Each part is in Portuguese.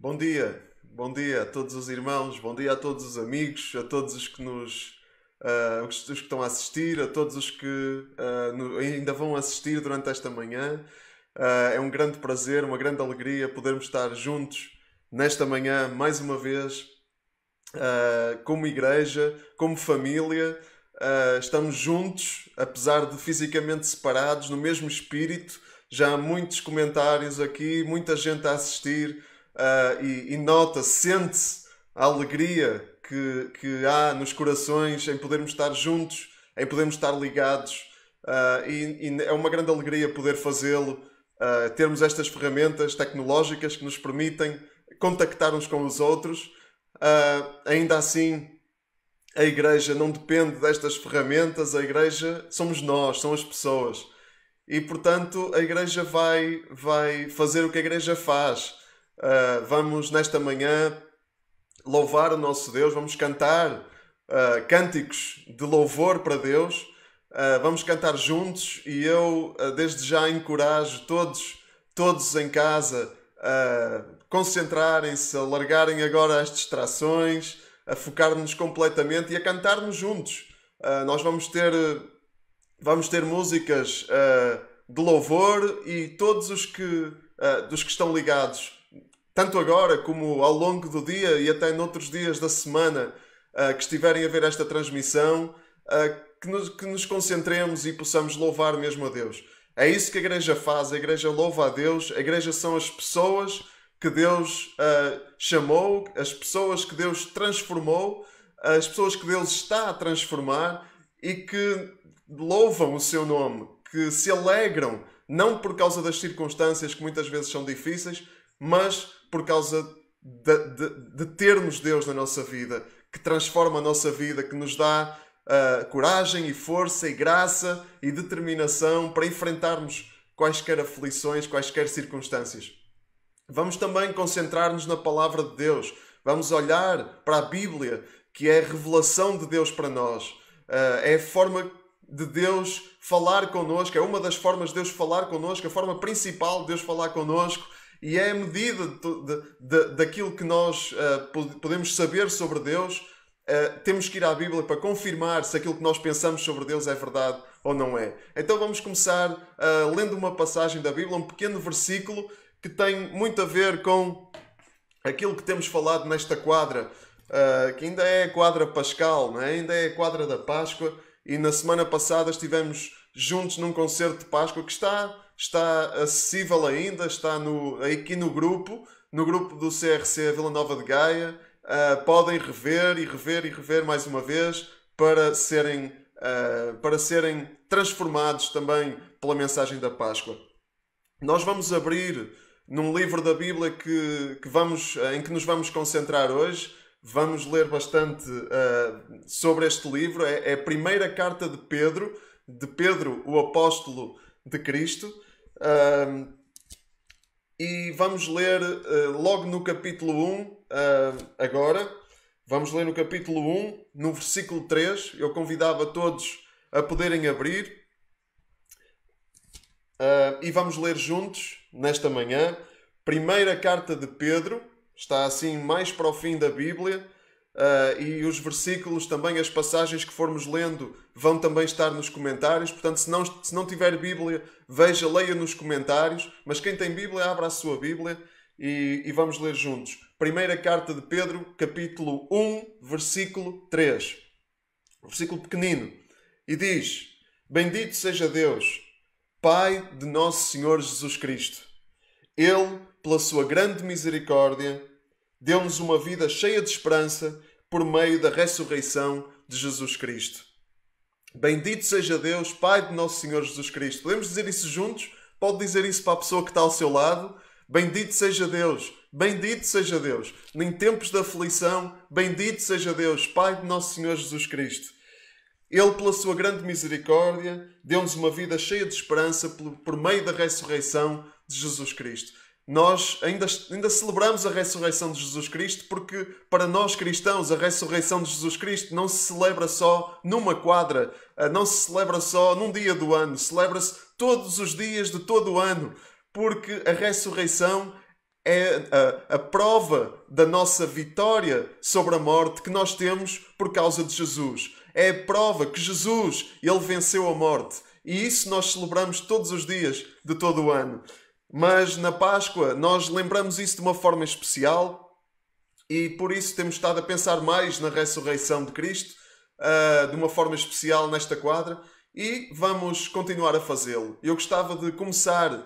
Bom dia a todos os irmãos, bom dia a todos os amigos, a todos os que os que estão a assistir, a todos os que ainda vão assistir durante esta manhã. É um grande prazer, uma grande alegria podermos estar juntos nesta manhã mais uma vez, como igreja, como família. Estamos juntos, apesar de fisicamente separados, no mesmo espírito. Já há muitos comentários aqui, muita gente a assistir, e nota-se, sente-se a alegria que há nos corações em podermos estar juntos, em podermos estar ligados, e é uma grande alegria poder fazê-lo, termos estas ferramentas tecnológicas que nos permitem contactar uns com os outros. Ainda assim, a igreja não depende destas ferramentas, a igreja somos nós, são as pessoas. E, portanto, a igreja vai fazer o que a igreja faz. Vamos, nesta manhã, louvar o nosso Deus, vamos cantar cânticos de louvor para Deus, vamos cantar juntos e eu, desde já, encorajo todos em casa a concentrarem-se, a largarem agora as distrações, a focar-nos completamente e a cantarmos juntos. Nós vamos ter músicas de louvor e todos dos que estão ligados, tanto agora como ao longo do dia e até noutros dias da semana, que estiverem a ver esta transmissão, que nos concentremos e possamos louvar mesmo a Deus. É isso que a igreja faz, a igreja louva a Deus, a igreja são as pessoas que Deus chamou, as pessoas que Deus transformou, as pessoas que Deus está a transformar e que louvam o seu nome, que se alegram, não por causa das circunstâncias que muitas vezes são difíceis, mas por causa de termos Deus na nossa vida, que transforma a nossa vida, que nos dá coragem e força e graça e determinação para enfrentarmos quaisquer aflições, quaisquer circunstâncias. Vamos também concentrar-nos na palavra de Deus. Vamos olhar para a Bíblia, que é a revelação de Deus para nós. É a forma de Deus falar connosco, é uma das formas de Deus falar connosco, a forma principal de Deus falar connosco, e é a medida daquilo que nós podemos saber sobre Deus. Temos que ir à Bíblia para confirmar se aquilo que nós pensamos sobre Deus é verdade ou não é. Então vamos começar lendo uma passagem da Bíblia, um pequeno versículo que tem muito a ver com aquilo que temos falado nesta quadra, que ainda é a quadra pascal, não é? Ainda é a quadra da Páscoa, e na semana passada estivemos juntos num concerto de Páscoa que está acessível ainda, está aqui no grupo do CRC Vila Nova de Gaia. Podem rever e rever e rever mais uma vez para serem transformados também pela mensagem da Páscoa. Nós vamos abrir num livro da Bíblia em que nos vamos concentrar hoje. Vamos ler bastante sobre este livro. É a primeira carta de Pedro, o apóstolo de Cristo. E vamos ler logo no capítulo 1, agora. Vamos ler no capítulo 1, no versículo 3. Eu convidava todos a poderem abrir. E vamos ler juntos, nesta manhã, primeira carta de Pedro. Está assim mais para o fim da Bíblia. E os versículos, também as passagens que formos lendo, vão também estar nos comentários. Portanto, se não tiver Bíblia, leia nos comentários. Mas quem tem Bíblia, abra a sua Bíblia e vamos ler juntos. Primeira carta de Pedro, capítulo 1, versículo 3. Versículo pequenino. E diz: Bendito seja Deus, Pai de nosso Senhor Jesus Cristo. Ele, pela sua grande misericórdia, deu-nos uma vida cheia de esperança por meio da ressurreição de Jesus Cristo. Bendito seja Deus, Pai de nosso Senhor Jesus Cristo. Podemos dizer isso juntos? Pode dizer isso para a pessoa que está ao seu lado? Bendito seja Deus, bendito seja Deus. Em tempos de aflição, bendito seja Deus, Pai de nosso Senhor Jesus Cristo. Ele, pela sua grande misericórdia, deu-nos uma vida cheia de esperança por meio da ressurreição de Jesus Cristo. Nós ainda celebramos a ressurreição de Jesus Cristo porque, para nós cristãos, a ressurreição de Jesus Cristo não se celebra só numa quadra, não se celebra só num dia do ano, celebra-se todos os dias de todo o ano, porque a ressurreição é a prova da nossa vitória sobre a morte que nós temos por causa de Jesus. É a prova que Jesus, ele venceu a morte. E isso nós celebramos todos os dias de todo o ano. Mas na Páscoa nós lembramos isso de uma forma especial e por isso temos estado a pensar mais na ressurreição de Cristo, de uma forma especial nesta quadra, e vamos continuar a fazê-lo. Eu gostava de começar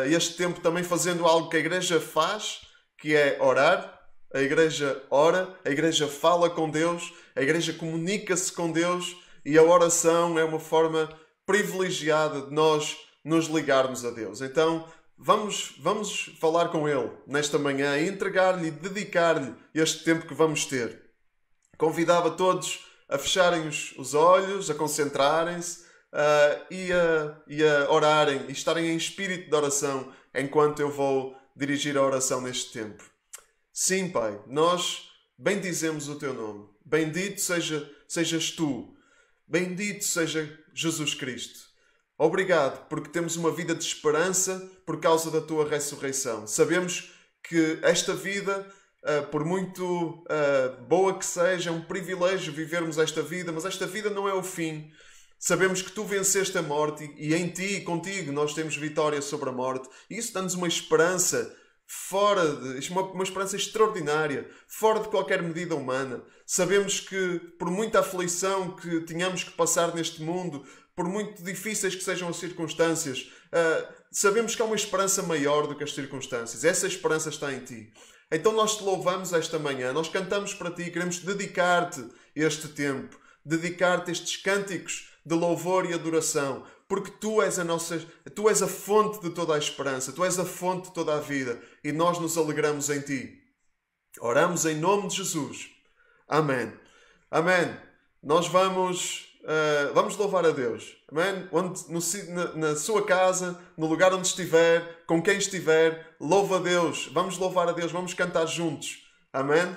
este tempo também fazendo algo que a Igreja faz, que é orar. A Igreja ora, a Igreja fala com Deus, a Igreja comunica-se com Deus e a oração é uma forma privilegiada de nós nos ligarmos a Deus. Então, vamos falar com Ele nesta manhã e entregar-lhe e dedicar-lhe este tempo que vamos ter. Convidava todos a fecharem os olhos, a concentrarem-se e a orarem e estarem em espírito de oração enquanto eu vou dirigir a oração neste tempo. Sim, Pai, nós bendizemos o Teu nome. Bendito sejas Tu. Bendito seja Jesus Cristo. Obrigado porque temos uma vida de esperança por causa da Tua ressurreição. Sabemos que esta vida, por muito boa que seja, é um privilégio vivermos esta vida, mas esta vida não é o fim. Sabemos que Tu venceste a morte e em Ti e contigo nós temos vitória sobre a morte. E isso dá-nos uma esperança uma esperança extraordinária, fora de qualquer medida humana. Sabemos que por muita aflição que tenhamos que passar neste mundo, por muito difíceis que sejam as circunstâncias, sabemos que há uma esperança maior do que as circunstâncias. Essa esperança está em Ti. Então nós Te louvamos esta manhã, nós cantamos para Ti, queremos dedicar-Te este tempo, dedicar-Te estes cânticos de louvor e adoração, porque Tu és a fonte de toda a esperança, Tu és a fonte de toda a vida e nós nos alegramos em Ti. Oramos em nome de Jesus. Amém. Amém. Nós vamos louvar a Deus. Amém? Na sua casa, no lugar onde estiver, com quem estiver, louva a Deus. Vamos louvar a Deus, vamos cantar juntos. Amém?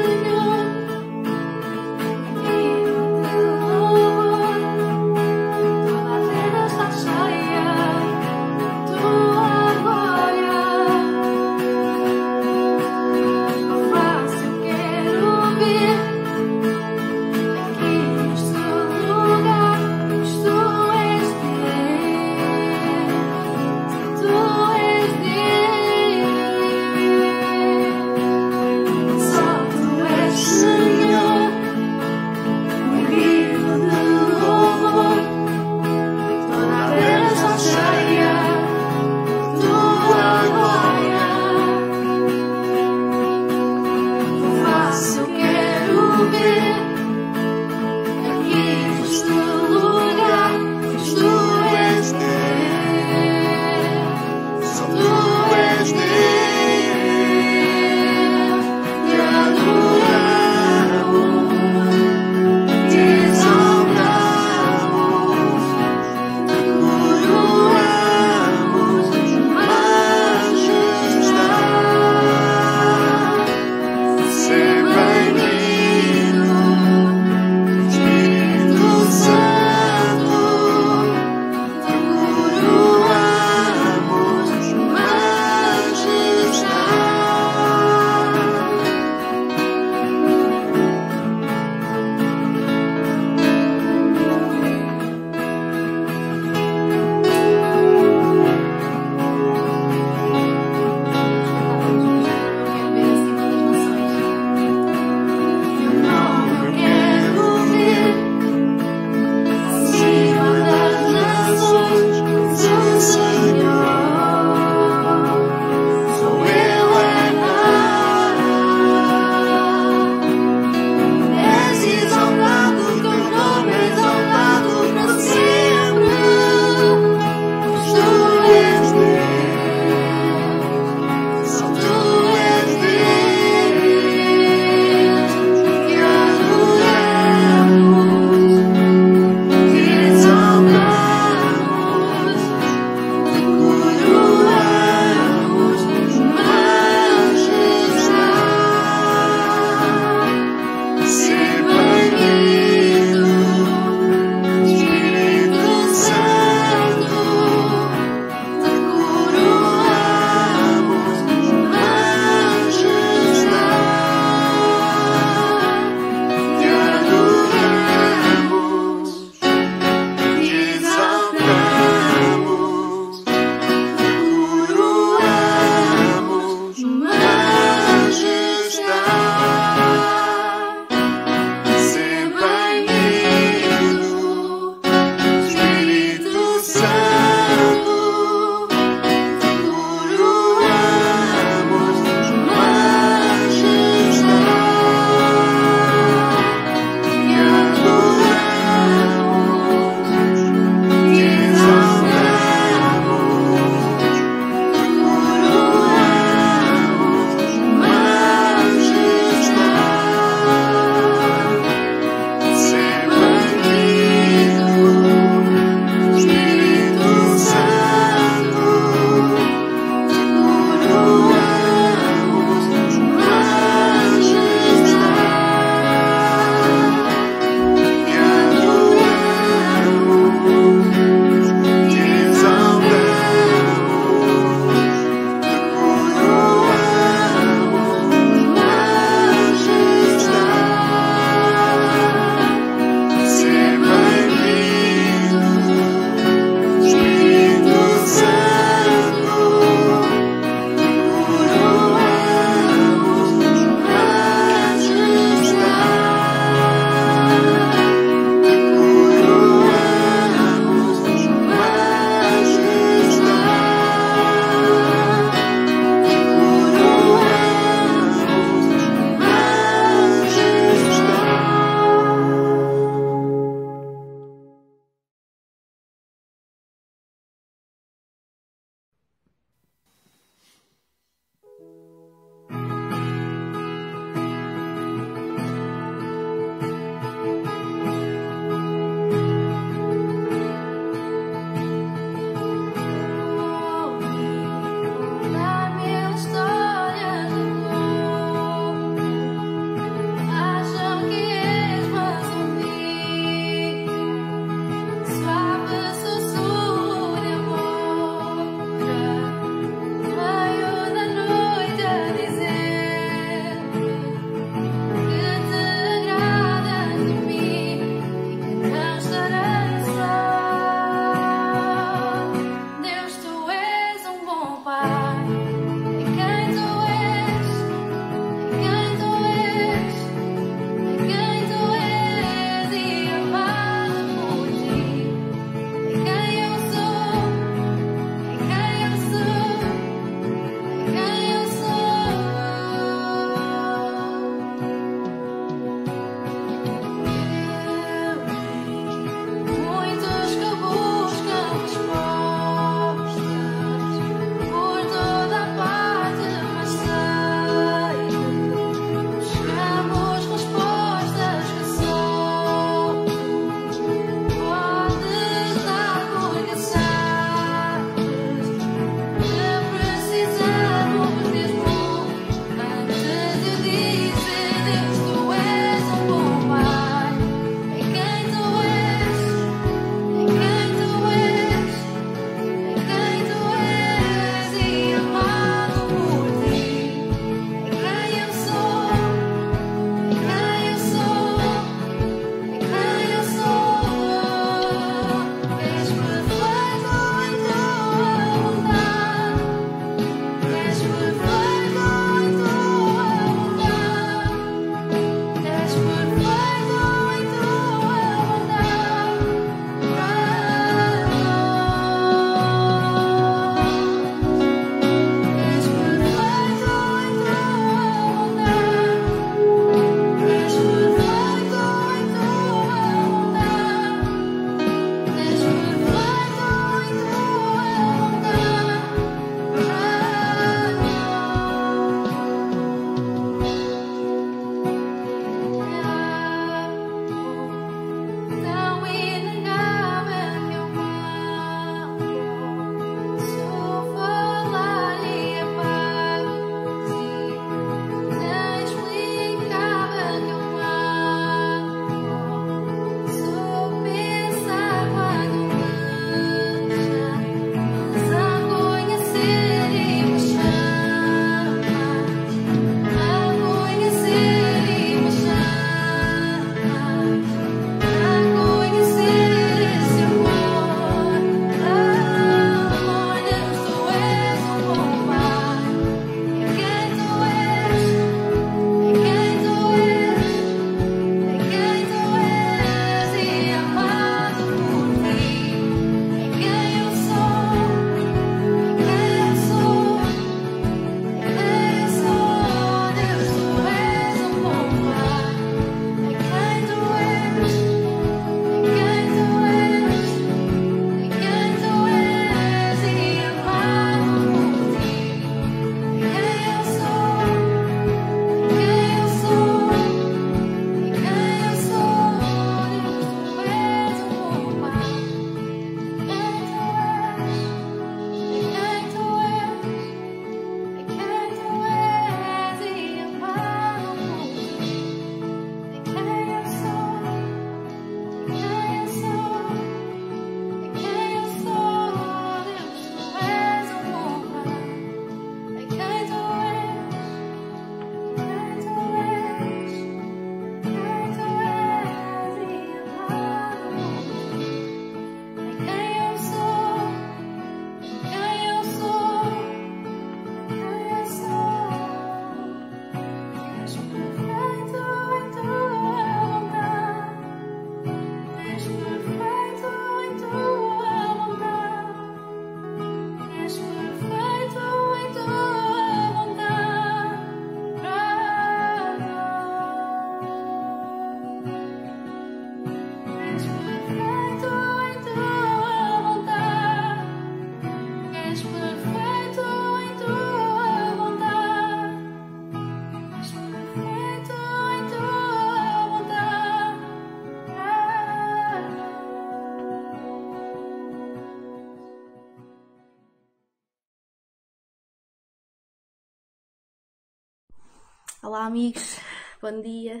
Olá amigos, bom dia,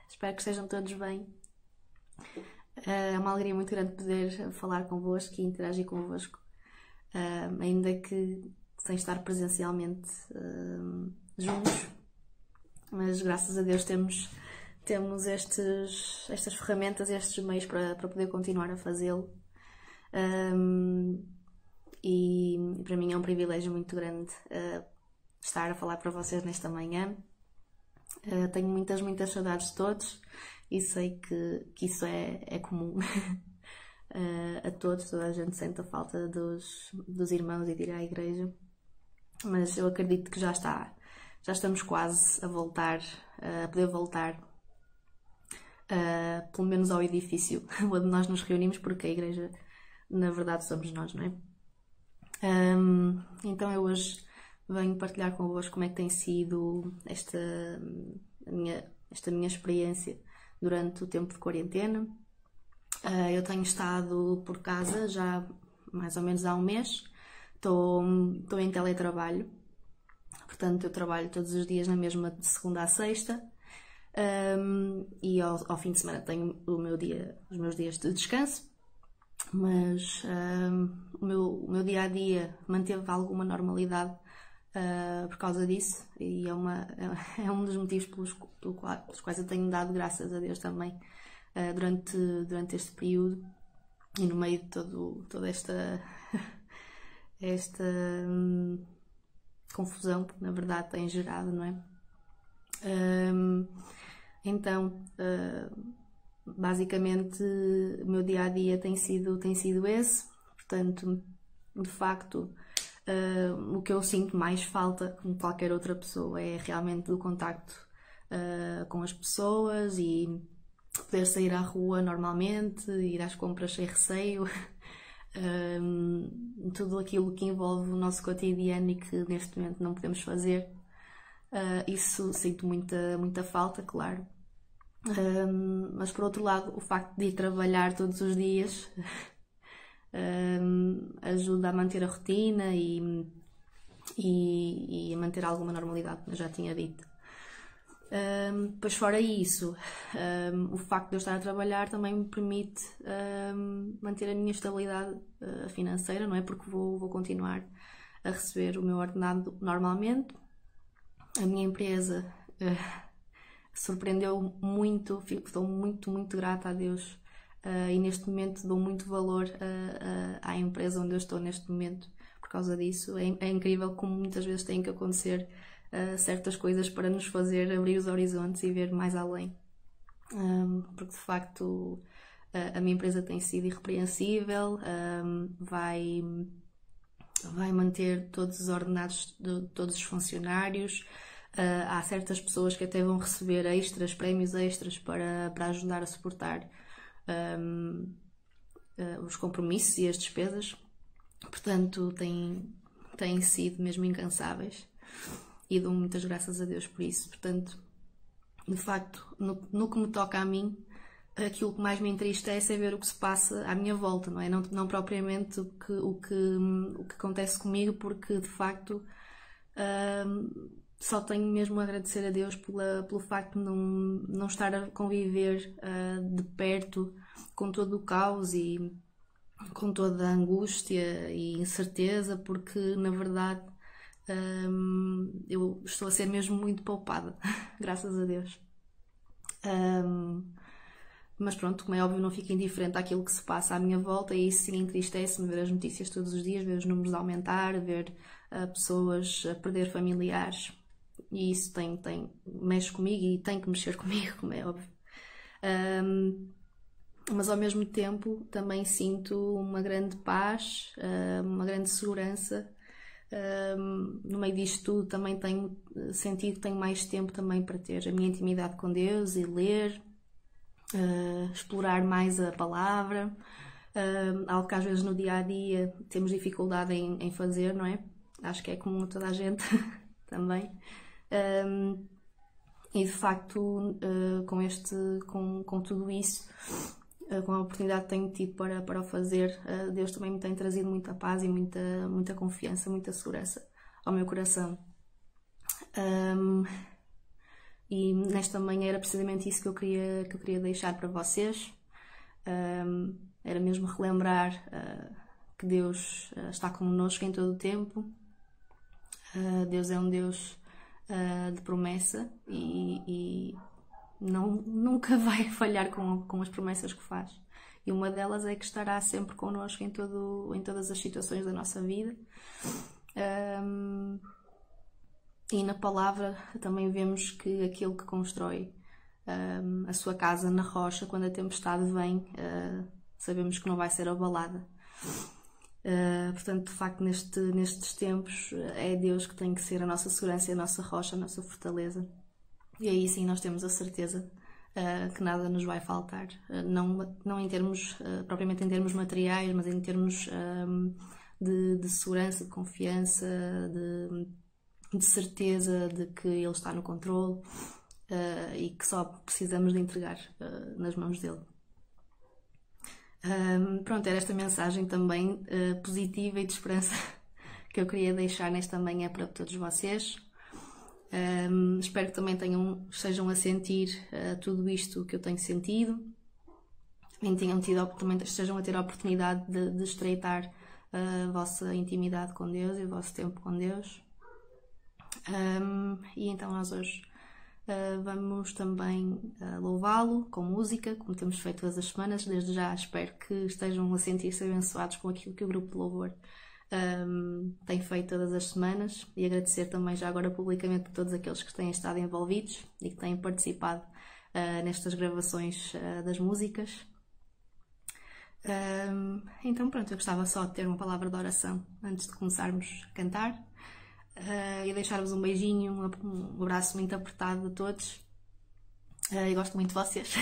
espero que estejam todos bem. É uma alegria muito grande poder falar convosco e interagir convosco, ainda que sem estar presencialmente juntos, mas graças a Deus temos estas ferramentas, estes meios para poder continuar a fazê-lo. E para mim é um privilégio muito grande estar a falar para vocês nesta manhã. Tenho muitas saudades de todos e sei que isso é comum a todos, toda a gente sente a falta dos irmãos e de ir à igreja, mas eu acredito que já estamos quase a voltar, a poder voltar pelo menos ao edifício onde nós nos reunimos, porque a igreja na verdade somos nós, não é? Então eu hoje venho partilhar convosco como é que tem sido esta minha experiência durante o tempo de quarentena. Eu tenho estado por casa já mais ou menos há um mês. Estou em teletrabalho, portanto eu trabalho todos os dias na mesma, de segunda a sexta, e ao fim de semana tenho os meus dias de descanso, mas o meu dia a dia manteve alguma normalidade por causa disso, e é um dos motivos pelos quais eu tenho dado graças a Deus também durante este período e no meio de toda esta confusão que na verdade tem gerado, não é? Então, basicamente o meu dia a dia tem sido esse, portanto, de facto, o que eu sinto mais falta, como qualquer outra pessoa, é realmente do contacto com as pessoas e poder sair à rua normalmente, ir às compras sem receio, tudo aquilo que envolve o nosso cotidiano e que neste momento não podemos fazer. Isso sinto muita falta, claro. Mas por outro lado, o facto de ir trabalhar todos os dias ajuda a manter a rotina e a manter alguma normalidade, como eu já tinha dito. Pois fora isso, o facto de eu estar a trabalhar também me permite manter a minha estabilidade financeira, não é? Porque vou continuar a receber o meu ordenado normalmente. A minha empresa surpreendeu muito, estou muito grata a Deus, e neste momento dou muito valor à empresa onde eu estou neste momento por causa disso. É incrível como muitas vezes têm que acontecer certas coisas para nos fazer abrir os horizontes e ver mais além, porque de facto a minha empresa tem sido irrepreensível, vai manter todos os ordenados de todos os funcionários. Há certas pessoas que até vão receber prémios extras para ajudar a suportar os compromissos e as despesas. Portanto, têm sido mesmo incansáveis e dou muitas graças a Deus por isso. Portanto, de facto, no que me toca a mim, aquilo que mais me entristece é ver o que se passa à minha volta, não é? Não propriamente o que acontece comigo, porque de facto só tenho mesmo a agradecer a Deus pelo facto de não estar a conviver de perto com todo o caos e com toda a angústia e incerteza, porque na verdade eu estou a ser mesmo muito poupada, graças a Deus. Mas pronto, como é óbvio, não fico indiferente àquilo que se passa à minha volta, e isso sim entristece-me, ver as notícias todos os dias, ver os números aumentar, ver pessoas a perder familiares, e isso mexe comigo e tem que mexer comigo, como é óbvio. Mas ao mesmo tempo também sinto uma grande paz, uma grande segurança. No meio disto tudo também tenho sentido que tenho mais tempo também para ter a minha intimidade com Deus e ler, explorar mais a palavra, algo que às vezes no dia a dia temos dificuldade em fazer, não é? Acho que é comum a toda a gente também. E de facto, com tudo isso, com a oportunidade que tenho tido para o fazer, Deus também me tem trazido muita paz e muita confiança, muita segurança ao meu coração. E nesta manhã era precisamente isso que eu queria deixar para vocês. Era mesmo relembrar que Deus está connosco em todo o tempo. Deus é um Deus de promessa e nunca vai falhar com as promessas que faz. E uma delas é que estará sempre connosco em todas as situações da nossa vida. E na palavra também vemos que aquele que constrói a sua casa na rocha, quando a tempestade vem, sabemos que não vai ser abalada. Portanto, de facto, nestes tempos é Deus que tem que ser a nossa segurança, a nossa rocha, a nossa fortaleza. E aí sim nós temos a certeza que nada nos vai faltar. Não em termos, propriamente em termos materiais, mas em termos de segurança, de confiança, de certeza de que Ele está no controle e que só precisamos de entregar nas mãos dele. Pronto, era esta mensagem também positiva e de esperança que eu queria deixar nesta manhã para todos vocês. Espero que também estejam a sentir tudo isto que eu tenho sentido e também estejam a ter a oportunidade de estreitar a vossa intimidade com Deus e o vosso tempo com Deus. E então nós hoje vamos também louvá-lo com música, como temos feito todas as semanas. Desde já espero que estejam a sentir-se abençoados com aquilo que o grupo de louvor tem feito todas as semanas, e agradecer também já agora publicamente a todos aqueles que têm estado envolvidos e que têm participado nestas gravações das músicas. Então pronto, eu gostava só de ter uma palavra de oração antes de começarmos a cantar. E deixar-vos um beijinho, um abraço muito apertado a todos. E gosto muito de vocês.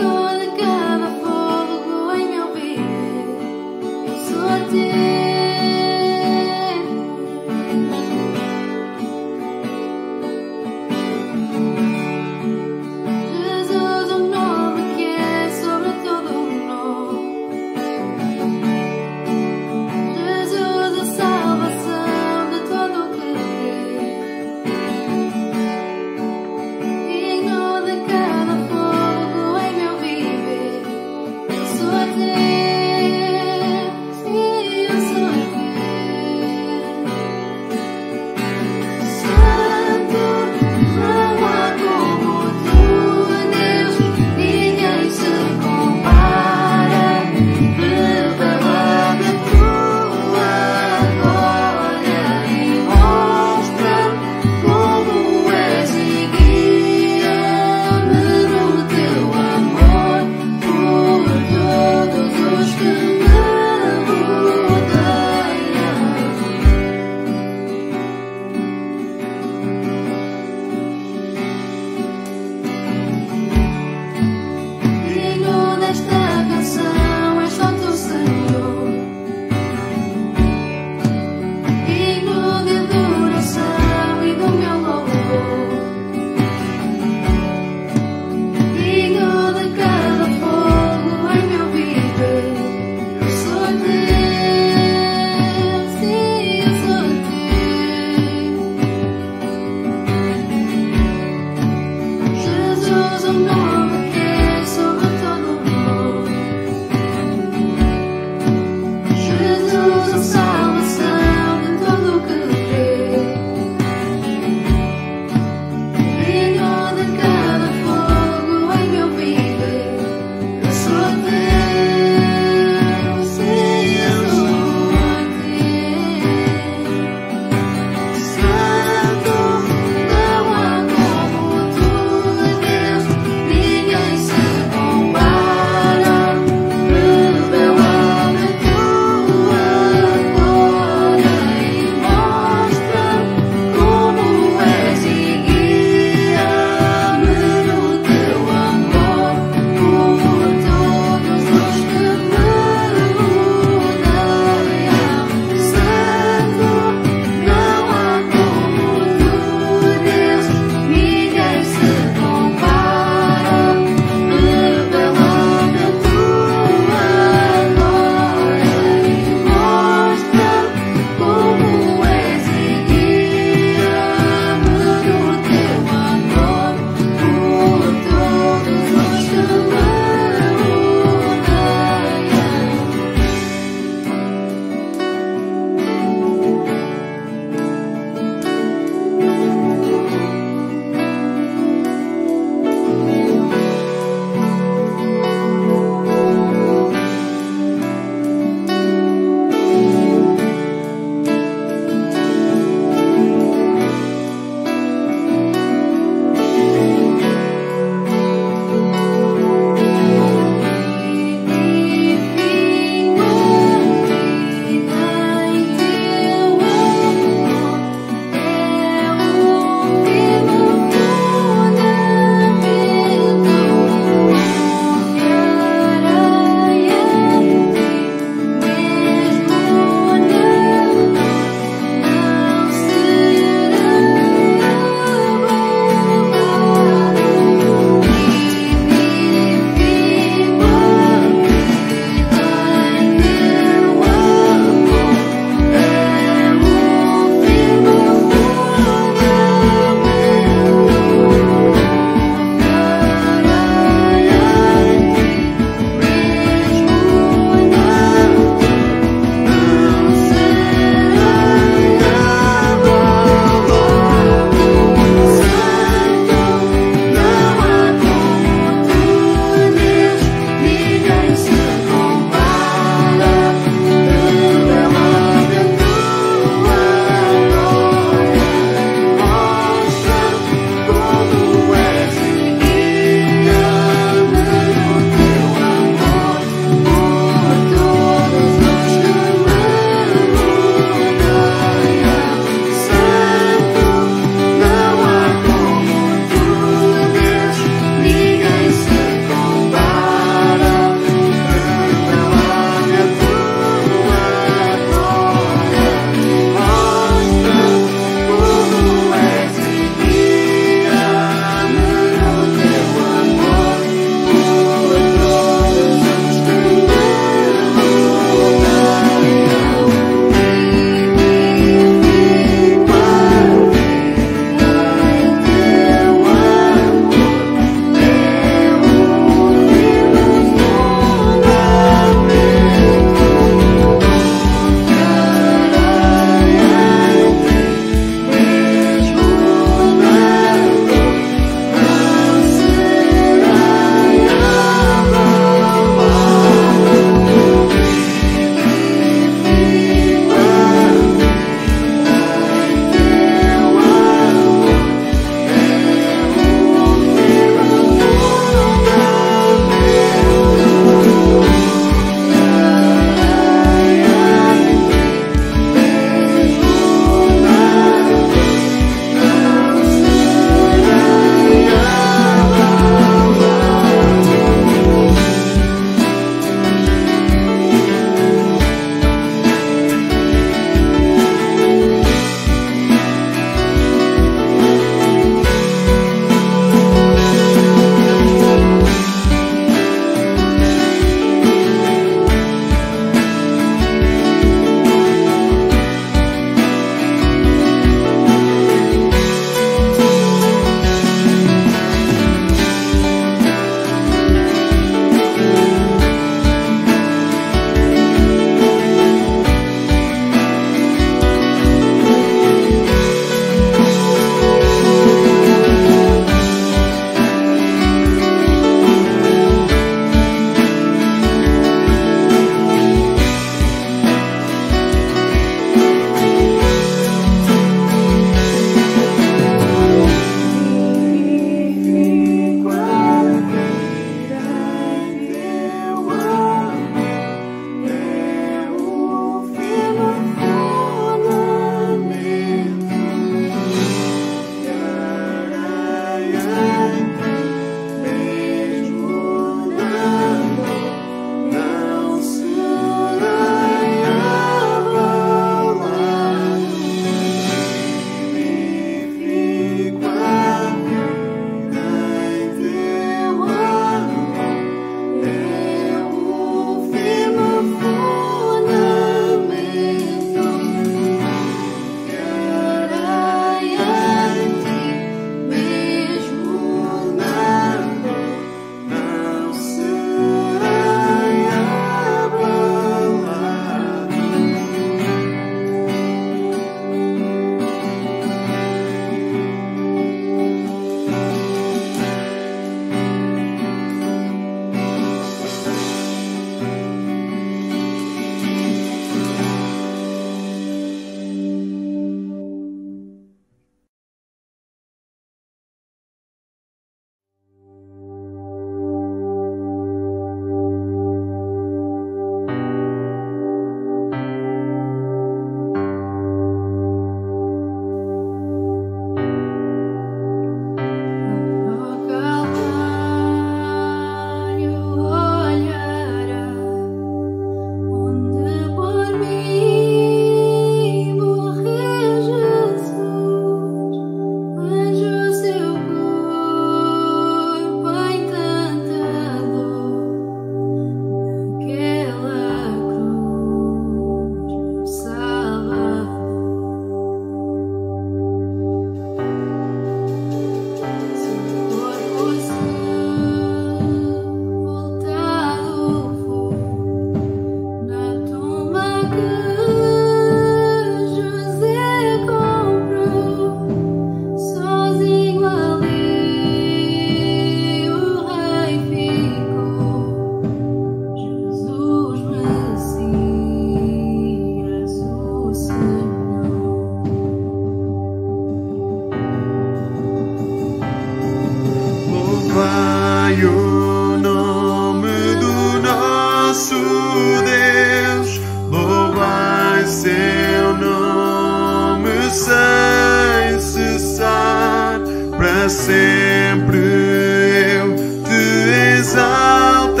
Sempre eu te exaltarei,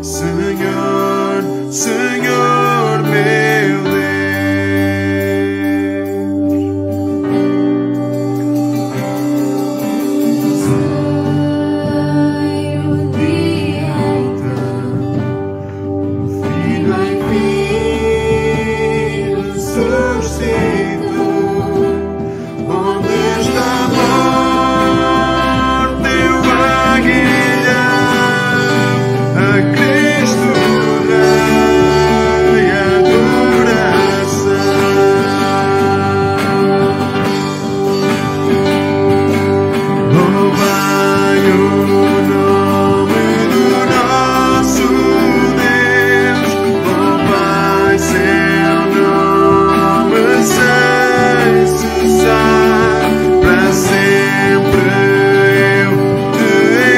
Senhor, Senhor meu Deus. Sei o dia então, filho em filho ressuscitou. Onde está a morte, o aguilhão, a Cristo Rei, adoração. Louvai o nome do nosso Deus, louvai seu nome sem cessar. Sempre eu te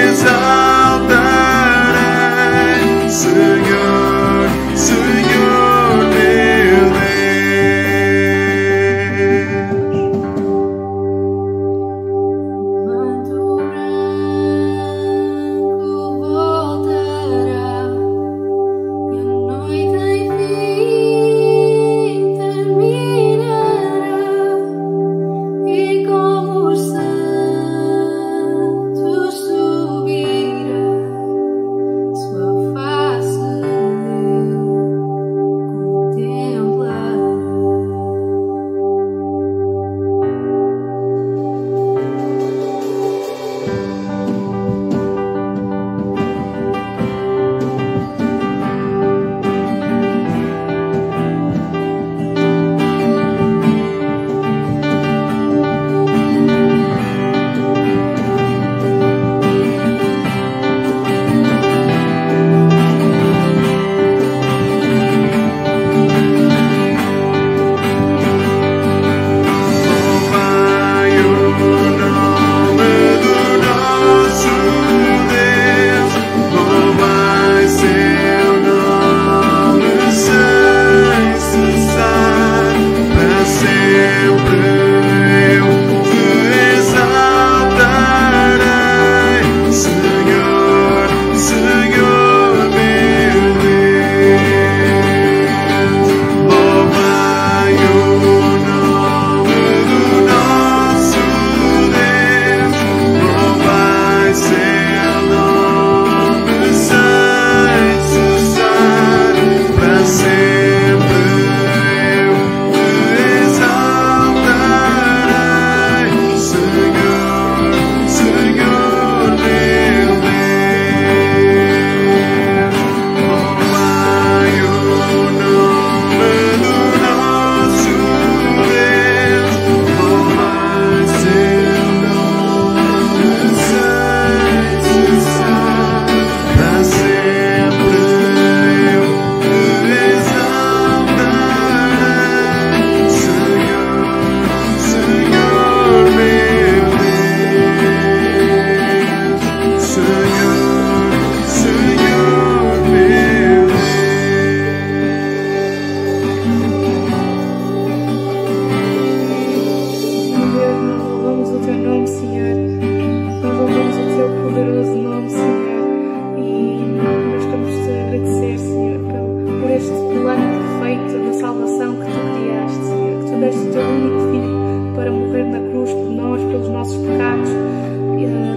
exaltarei, Senhor, Senhor meu Deus. Quando o branco voltará e a noite enfim terminará, e como os santos subirá, sua face eu contemplará. Louvai o nome do nosso Deus, louvai seu nome sem cessar. Para sempre eu te exaltarei, Senhor, Senhor meu Deus. Louvai o nome do nosso Deus, louvai seu nome sem cessar. Para sempre eu te exaltarei, Senhor, Senhor meu Deus. Louvai o nome do nosso Deus, louvai seu nome sem cessar. Para sempre eu te exaltarei, Senhor, Senhor meu Deus. Senhor, Senhor meu Deus. Deus, nós louvamos o teu nome, Senhor. Nós louvamos o teu poderoso nome, Senhor. E nós queremos te agradecer, Senhor, por este plano perfeito da salvação que tu criaste, Senhor. Que tu deste o teu único filho para morrer na cruz por nós, pelos nossos pecados,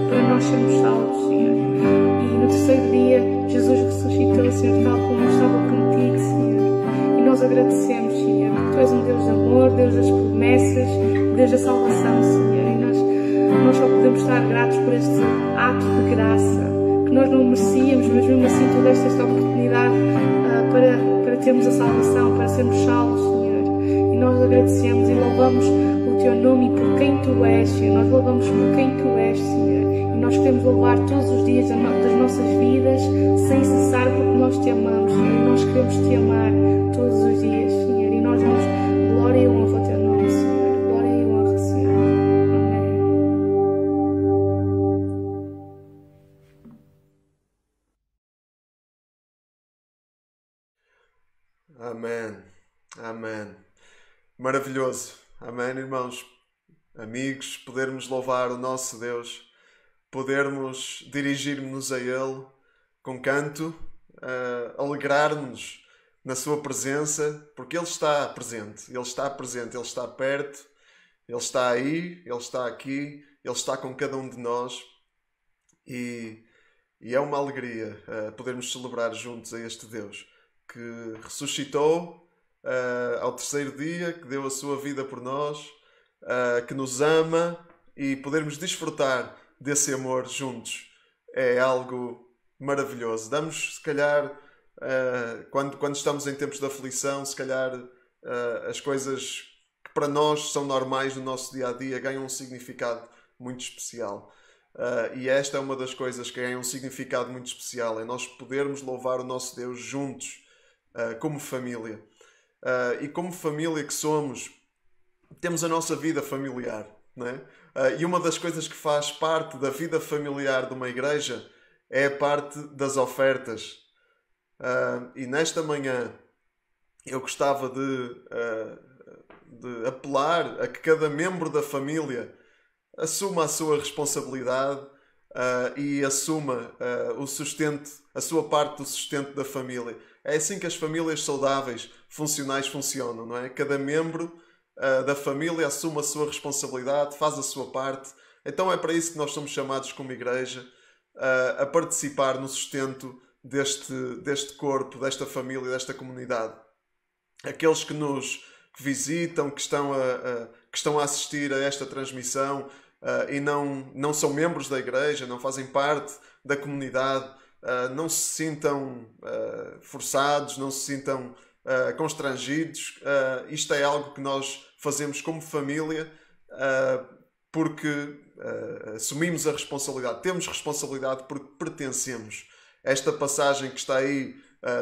para nós sermos salvos, Senhor. E no terceiro dia, Jesus ressuscitou, Senhor, tal como estava prometido, Senhor. E nós agradecemos, Senhor, porque tu és um Deus de amor, Deus das promessas, Deus da salvação, Senhor. E nós só podemos estar gratos por este ato de graça, que nós não merecíamos, mas mesmo assim tu deste esta oportunidade para termos a salvação, para sermos salvos, Senhor. E nós agradecemos e louvamos o Teu nome por quem Tu és, Senhor. Nós louvamos por quem Tu és, Senhor. E nós queremos louvar todos os dias das nossas vidas, sem cessar, porque nós Te amamos, Senhor. E nós queremos Te amar todos os dias, Senhor. E nós damos glória e honra ao Teu nome, Senhor. Glória e honra, Senhor. Amém. Amém. Maravilhoso. Amém, irmãos, amigos, podermos louvar o nosso Deus, podermos dirigir-nos a Ele com canto, alegrar-nos na Sua presença, porque Ele está presente, Ele está presente, Ele está perto, Ele está aí, Ele está aqui, Ele está com cada um de nós e é uma alegria podermos celebrar juntos a este Deus que ressuscitou ao terceiro dia, que deu a sua vida por nós, que nos ama, e podermos desfrutar desse amor juntos é algo maravilhoso. Damos, se calhar, quando estamos em tempos de aflição, se calhar as coisas que para nós são normais no nosso dia-a-dia ganham um significado muito especial. E esta é uma das coisas que ganha um significado muito especial, é nós podermos louvar o nosso Deus juntos, como família. E como família que somos, temos a nossa vida familiar, não é? E uma das coisas que faz parte da vida familiar de uma igreja é a parte das ofertas. E nesta manhã eu gostava de apelar a que cada membro da família assuma a sua responsabilidade e assuma o sustento, a sua parte do sustento da família. É assim que as famílias saudáveis, funcionais, funcionam, não é? Cada membro da família assume a sua responsabilidade, faz a sua parte. Então é para isso que nós somos chamados como igreja a participar no sustento deste corpo, desta família, desta comunidade. Aqueles que nos visitam, que estão a assistir a esta transmissão e não são membros da igreja, não fazem parte da comunidade, não se sintam forçados, não se sintam constrangidos. Isto é algo que nós fazemos como família porque assumimos a responsabilidade, temos responsabilidade porque pertencemos. Esta passagem que está aí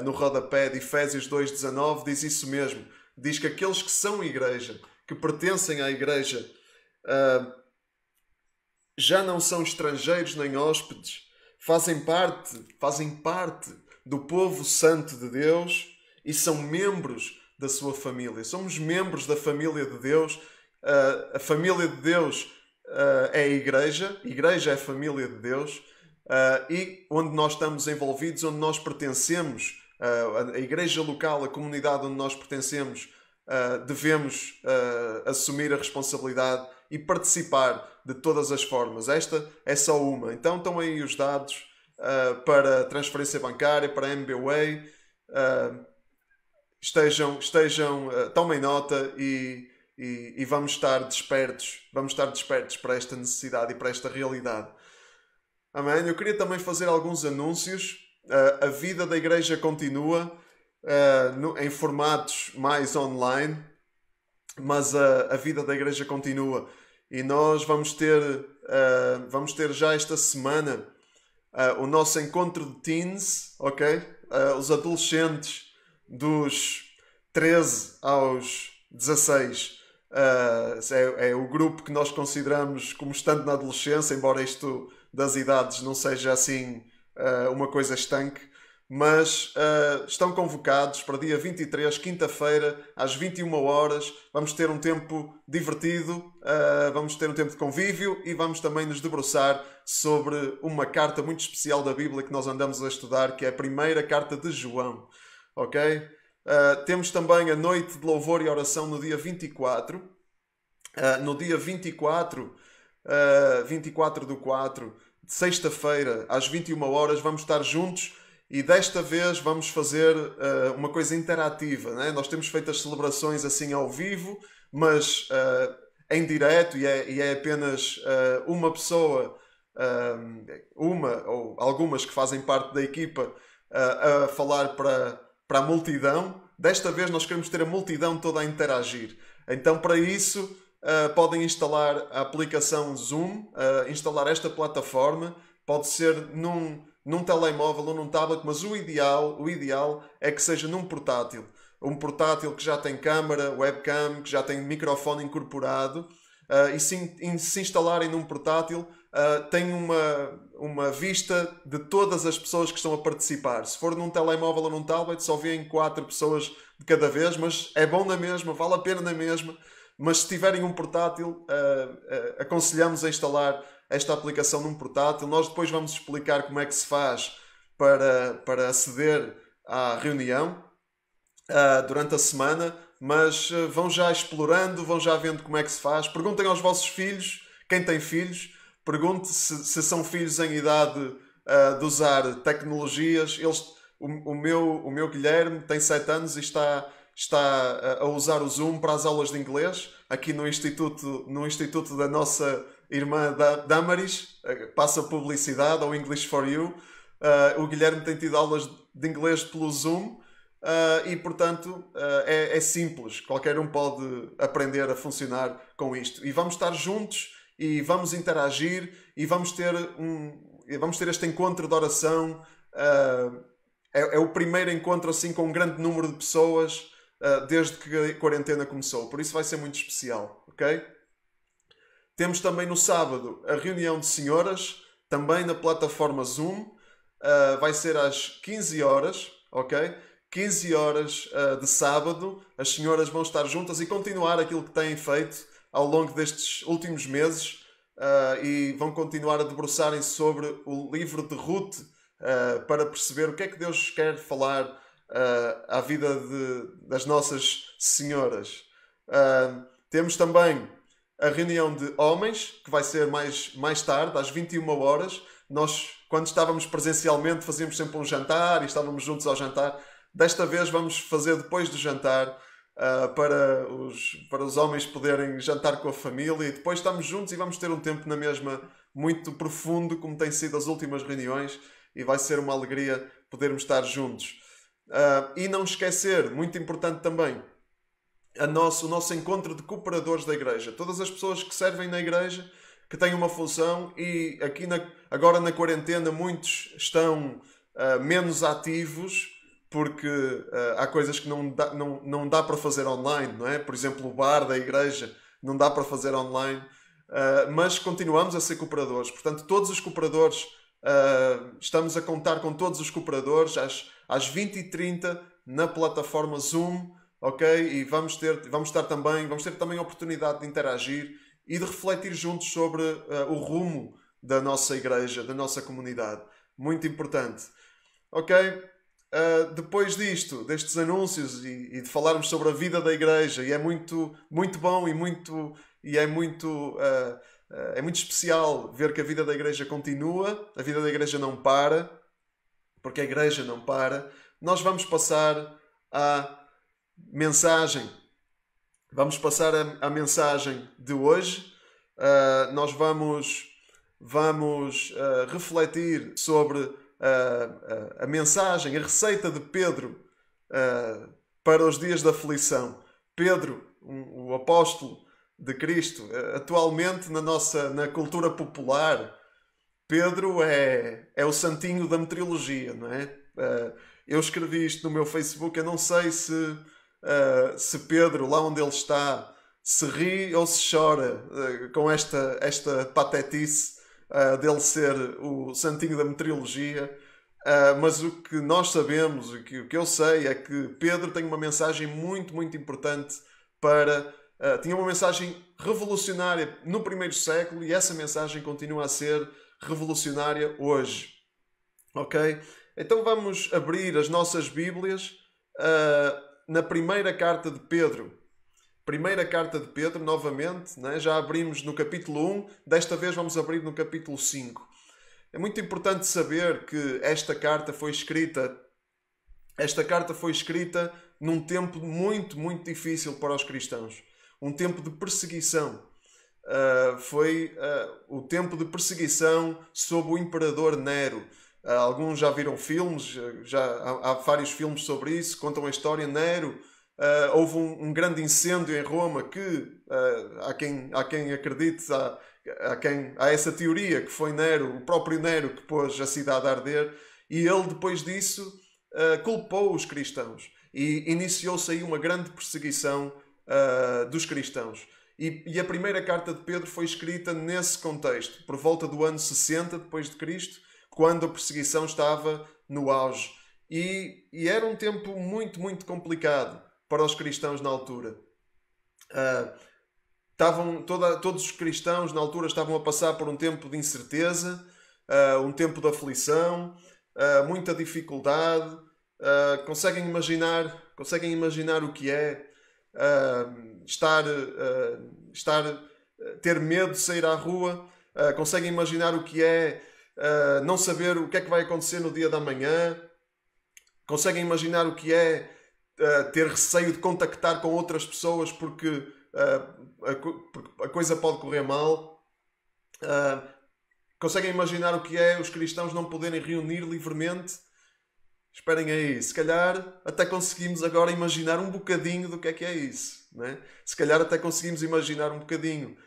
no rodapé de Efésios 2,19 diz isso mesmo. Diz que aqueles que são igreja, que pertencem à igreja, já não são estrangeiros nem hóspedes, fazem parte do povo santo de Deus e são membros da sua família. Somos membros da família de Deus. A família de Deus é a igreja é a família de Deus, e onde nós estamos envolvidos, onde nós pertencemos, a igreja local, a comunidade onde nós pertencemos, devemos assumir a responsabilidade e participar de todas as formas. Esta é só uma. Então estão aí os dados para transferência bancária, para MBWay. Tomem nota e vamos estar despertos para esta necessidade e para esta realidade. Amém? Eu queria também fazer alguns anúncios. A vida da igreja continua em formatos mais online, mas a vida da igreja continua. E nós vamos ter já esta semana o nosso encontro de teens, ok? Os adolescentes dos 13 aos 16. É o grupo que nós consideramos como estando na adolescência, embora isto das idades não seja assim uma coisa estanque, mas estão convocados para dia 23, quinta-feira, às 21 horas. Vamos ter um tempo divertido, vamos ter um tempo de convívio e vamos também nos debruçar sobre uma carta muito especial da Bíblia que nós andamos a estudar, que é a primeira carta de João. Ok? Temos também a noite de louvor e oração no dia 24. No dia 24 do 4, de sexta-feira, às 21 horas, vamos estar juntos e desta vez vamos fazer uma coisa interativa, né? Nós temos feito as celebrações assim ao vivo, mas em direto, e é apenas uma pessoa, uma ou algumas que fazem parte da equipa, a falar para a multidão Desta vez nós queremos ter a multidão toda a interagir. Então, para isso, podem instalar a aplicação Zoom, instalar esta plataforma. Pode ser num telemóvel ou num tablet, mas o ideal é que seja num portátil. Um portátil que já tem câmara, webcam, que já tem microfone incorporado. E se instalarem num portátil, tem uma vista de todas as pessoas que estão a participar. Se for num telemóvel ou num tablet, só vêem 4 pessoas de cada vez, mas é bom na mesma, vale a pena na mesma. Mas se tiverem um portátil, aconselhamos a instalar esta aplicação num portátil. Nós depois vamos explicar como é que se faz para aceder à reunião durante a semana, mas vão já explorando, vão já vendo como é que se faz. Perguntem aos vossos filhos, quem tem filhos, pergunte se são filhos em idade de usar tecnologias. O meu Guilherme tem 7 anos e está a usar o Zoom para as aulas de inglês, aqui no instituto da nossa irmã Damaris, passa publicidade, ou English for You. O Guilherme tem tido aulas de inglês pelo Zoom, e portanto é simples, qualquer um pode aprender a funcionar com isto. E vamos estar juntos e vamos interagir e vamos ter este encontro de oração. É o primeiro encontro assim com um grande número de pessoas desde que a quarentena começou, por isso vai ser muito especial, ok? Temos também no sábado a reunião de senhoras, também na plataforma Zoom. Vai ser às 15 horas, ok? 15 horas de sábado, as senhoras vão estar juntas e continuar aquilo que têm feito ao longo destes últimos meses, e vão continuar a debruçarem-se sobre o livro de Ruth, para perceber o que é que Deus quer falar à vida das nossas senhoras. Temos também a reunião de homens, que vai ser mais tarde, às 21 horas. Nós, quando estávamos presencialmente, fazíamos sempre um jantar e estávamos juntos ao jantar. Desta vez vamos fazer depois do jantar, para os homens poderem jantar com a família, e depois estamos juntos e vamos ter um tempo na mesma muito profundo, como tem sido as últimas reuniões, e vai ser uma alegria podermos estar juntos. E não esquecer, muito importante também, o nosso encontro de cooperadores da igreja. Todas as pessoas que servem na igreja, que têm uma função, e aqui agora na quarentena muitos estão menos ativos, porque há coisas que não dá para fazer online, não é? Por exemplo, o bar da igreja não dá para fazer online, mas continuamos a ser cooperadores. Portanto, todos os cooperadores, estamos a contar com todos os cooperadores às 20h30 na plataforma Zoom, ok? E vamos ter também a oportunidade de interagir e de refletir juntos sobre o rumo da nossa igreja, da nossa comunidade. Muito importante. Ok? Depois destes anúncios e de falarmos sobre a vida da igreja, e é muito, muito bom é muito especial ver que a vida da igreja continua, a vida da igreja não para, porque a igreja não para. Nós vamos passar à mensagem. Vamos passar à mensagem de hoje. Nós vamos refletir sobre a mensagem, a receita de Pedro para os dias da aflição. Pedro, o apóstolo de Cristo, atualmente na cultura popular, Pedro é o santinho da meteorologia, não é? Eu escrevi isto no meu Facebook, eu não sei se Pedro, lá onde ele está, se ri ou se chora com esta patetice dele ser o santinho da meteorologia, mas o que nós sabemos, o que eu sei, é que Pedro tem uma mensagem muito, muito importante tinha uma mensagem revolucionária no primeiro século, e essa mensagem continua a ser revolucionária hoje. Ok? Então vamos abrir as nossas Bíblias na primeira carta de Pedro. Primeira carta de Pedro, novamente, né? Já abrimos no capítulo 1, desta vez vamos abrir no capítulo 5. É muito importante saber que esta carta foi escrita num tempo muito, muito difícil para os cristãos. Um tempo de perseguição. Foi o tempo de perseguição sob o imperador Nero. Alguns já viram filmes, há vários filmes sobre isso, contam a história. Nero, houve um grande incêndio em Roma que há quem acredite, há essa teoria que foi Nero, o próprio Nero, que pôs a cidade a arder, e ele depois disso culpou os cristãos e iniciou-se aí uma grande perseguição dos cristãos. E a primeira carta de Pedro foi escrita nesse contexto, por volta do ano 60 depois de Cristo, quando a perseguição estava no auge. E era um tempo muito, muito complicado para os cristãos na altura. Todos os cristãos na altura estavam a passar por um tempo de incerteza, um tempo de aflição, muita dificuldade. Conseguem imaginar o que é ter medo de sair à rua? Conseguem imaginar o que é não saber o que é que vai acontecer no dia da manhã? Conseguem imaginar o que é ter receio de contactar com outras pessoas porque a coisa pode correr mal? Conseguem imaginar o que é os cristãos não poderem reunir livremente? Esperem aí, se calhar até conseguimos agora imaginar um bocadinho do que é isso, né? Se calhar até conseguimos imaginar um bocadinho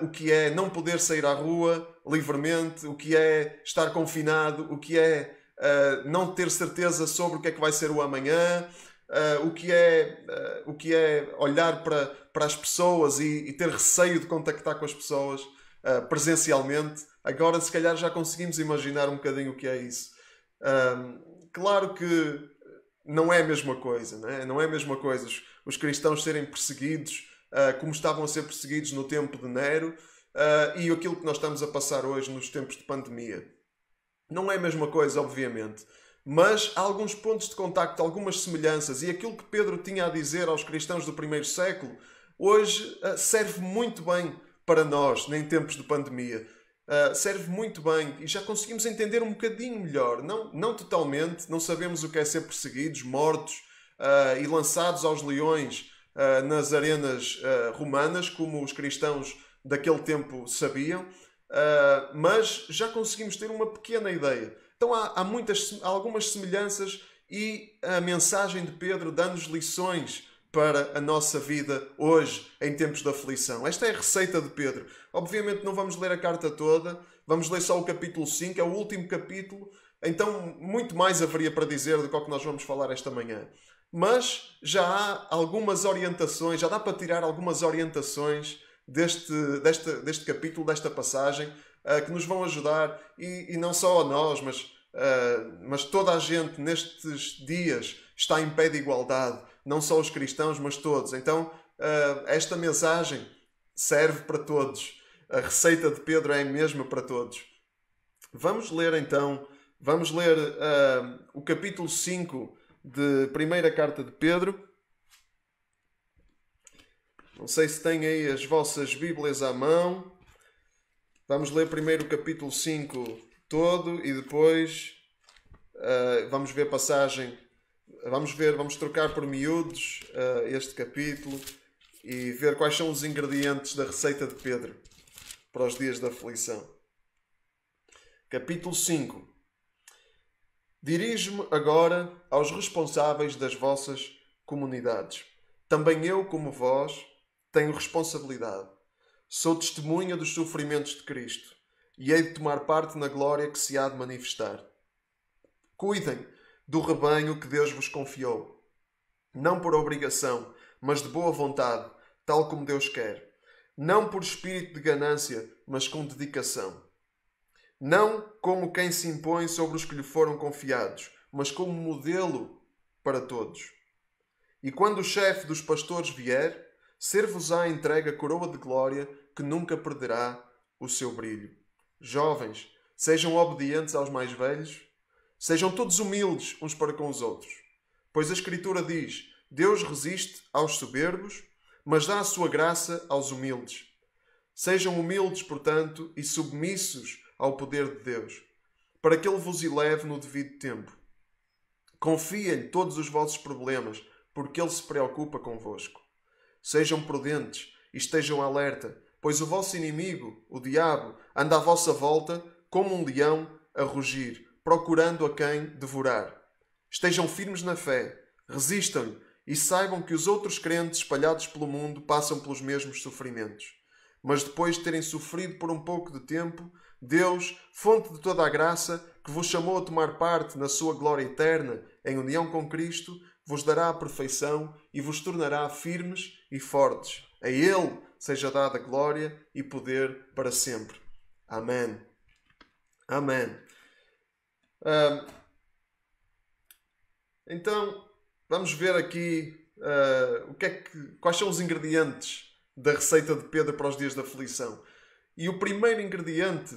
o que é não poder sair à rua livremente, o que é estar confinado, o que é não ter certeza sobre o que é que vai ser o amanhã, o que é olhar para as pessoas e ter receio de contactar com as pessoas presencialmente. Agora se calhar já conseguimos imaginar um bocadinho o que é isso. Claro que não é a mesma coisa, né? Não é a mesma coisa os cristãos serem perseguidos como estavam a ser perseguidos no tempo de Nero e aquilo que nós estamos a passar hoje nos tempos de pandemia. Não é a mesma coisa, obviamente, mas há alguns pontos de contacto, algumas semelhanças, e aquilo que Pedro tinha a dizer aos cristãos do primeiro século hoje serve muito bem para nós, em tempos de pandemia. Serve muito bem e já conseguimos entender um bocadinho melhor, não totalmente, não sabemos o que é ser perseguidos, mortos e lançados aos leões nas arenas romanas, como os cristãos daquele tempo sabiam, mas já conseguimos ter uma pequena ideia. Então há algumas semelhanças e a mensagem de Pedro dá-nos lições para a nossa vida hoje, em tempos de aflição. Esta é a receita de Pedro. Obviamente não vamos ler a carta toda, vamos ler só o capítulo 5, é o último capítulo, então muito mais haveria para dizer do que o que nós vamos falar esta manhã. Mas já há algumas orientações, já dá para tirar algumas orientações deste capítulo, desta passagem, que nos vão ajudar, e não só a nós, mas toda a gente nestes dias está em pé de igualdade, não só os cristãos, mas todos. Então, esta mensagem serve para todos. A receita de Pedro é a mesma para todos. Vamos ler então, o capítulo 5 de primeira carta de Pedro. Não sei se têm aí as vossas Bíblias à mão. Vamos ler primeiro o capítulo 5 todo e depois vamos ver a passagem. Vamos trocar por miúdos este capítulo e ver quais são os ingredientes da receita de Pedro para os dias da aflição. Capítulo 5. Dirijo-me agora aos responsáveis das vossas comunidades. Também eu, como vós, tenho responsabilidade. Sou testemunha dos sofrimentos de Cristo e hei de tomar parte na glória que se há de manifestar. Cuidem do rebanho que Deus vos confiou, não por obrigação, mas de boa vontade, tal como Deus quer. Não por espírito de ganância, mas com dedicação. Não como quem se impõe sobre os que lhe foram confiados, mas como modelo para todos. E quando o chefe dos pastores vier, ser-vos-á entregue a coroa de glória que nunca perderá o seu brilho. Jovens, sejam obedientes aos mais velhos. Sejam todos humildes uns para com os outros. Pois a Escritura diz: Deus resiste aos soberbos, mas dá a sua graça aos humildes. Sejam humildes, portanto, e submissos ao poder de Deus, para que Ele vos eleve no devido tempo. Confiem todos os vossos problemas, porque Ele se preocupa convosco. Sejam prudentes e estejam alerta, pois o vosso inimigo, o diabo, anda à vossa volta como um leão a rugir, procurando a quem devorar. Estejam firmes na fé, resistam-lhe e saibam que os outros crentes espalhados pelo mundo passam pelos mesmos sofrimentos. Mas depois de terem sofrido por um pouco de tempo, Deus, fonte de toda a graça, que vos chamou a tomar parte na sua glória eterna em união com Cristo, vos dará a perfeição e vos tornará firmes e fortes. A Ele seja dada glória e poder para sempre. Amém. Amém. Então, vamos ver aqui quais são os ingredientes da receita de Pedro para os dias da aflição. E o primeiro ingrediente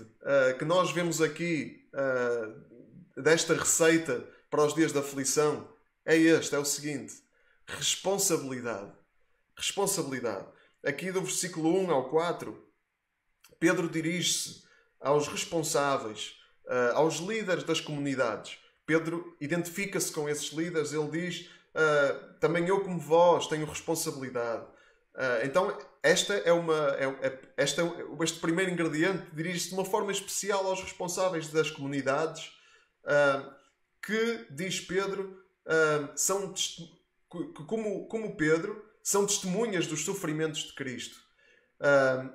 que nós vemos aqui desta receita para os dias da aflição é o seguinte: responsabilidade. Responsabilidade. Aqui do versículo 1 ao 4, Pedro dirige-se aos responsáveis, aos líderes das comunidades. Pedro identifica-se com esses líderes, ele diz, também eu como vós tenho responsabilidade. Então, este primeiro ingrediente dirige-se de uma forma especial aos responsáveis das comunidades, que, diz Pedro, como Pedro, são testemunhas dos sofrimentos de Cristo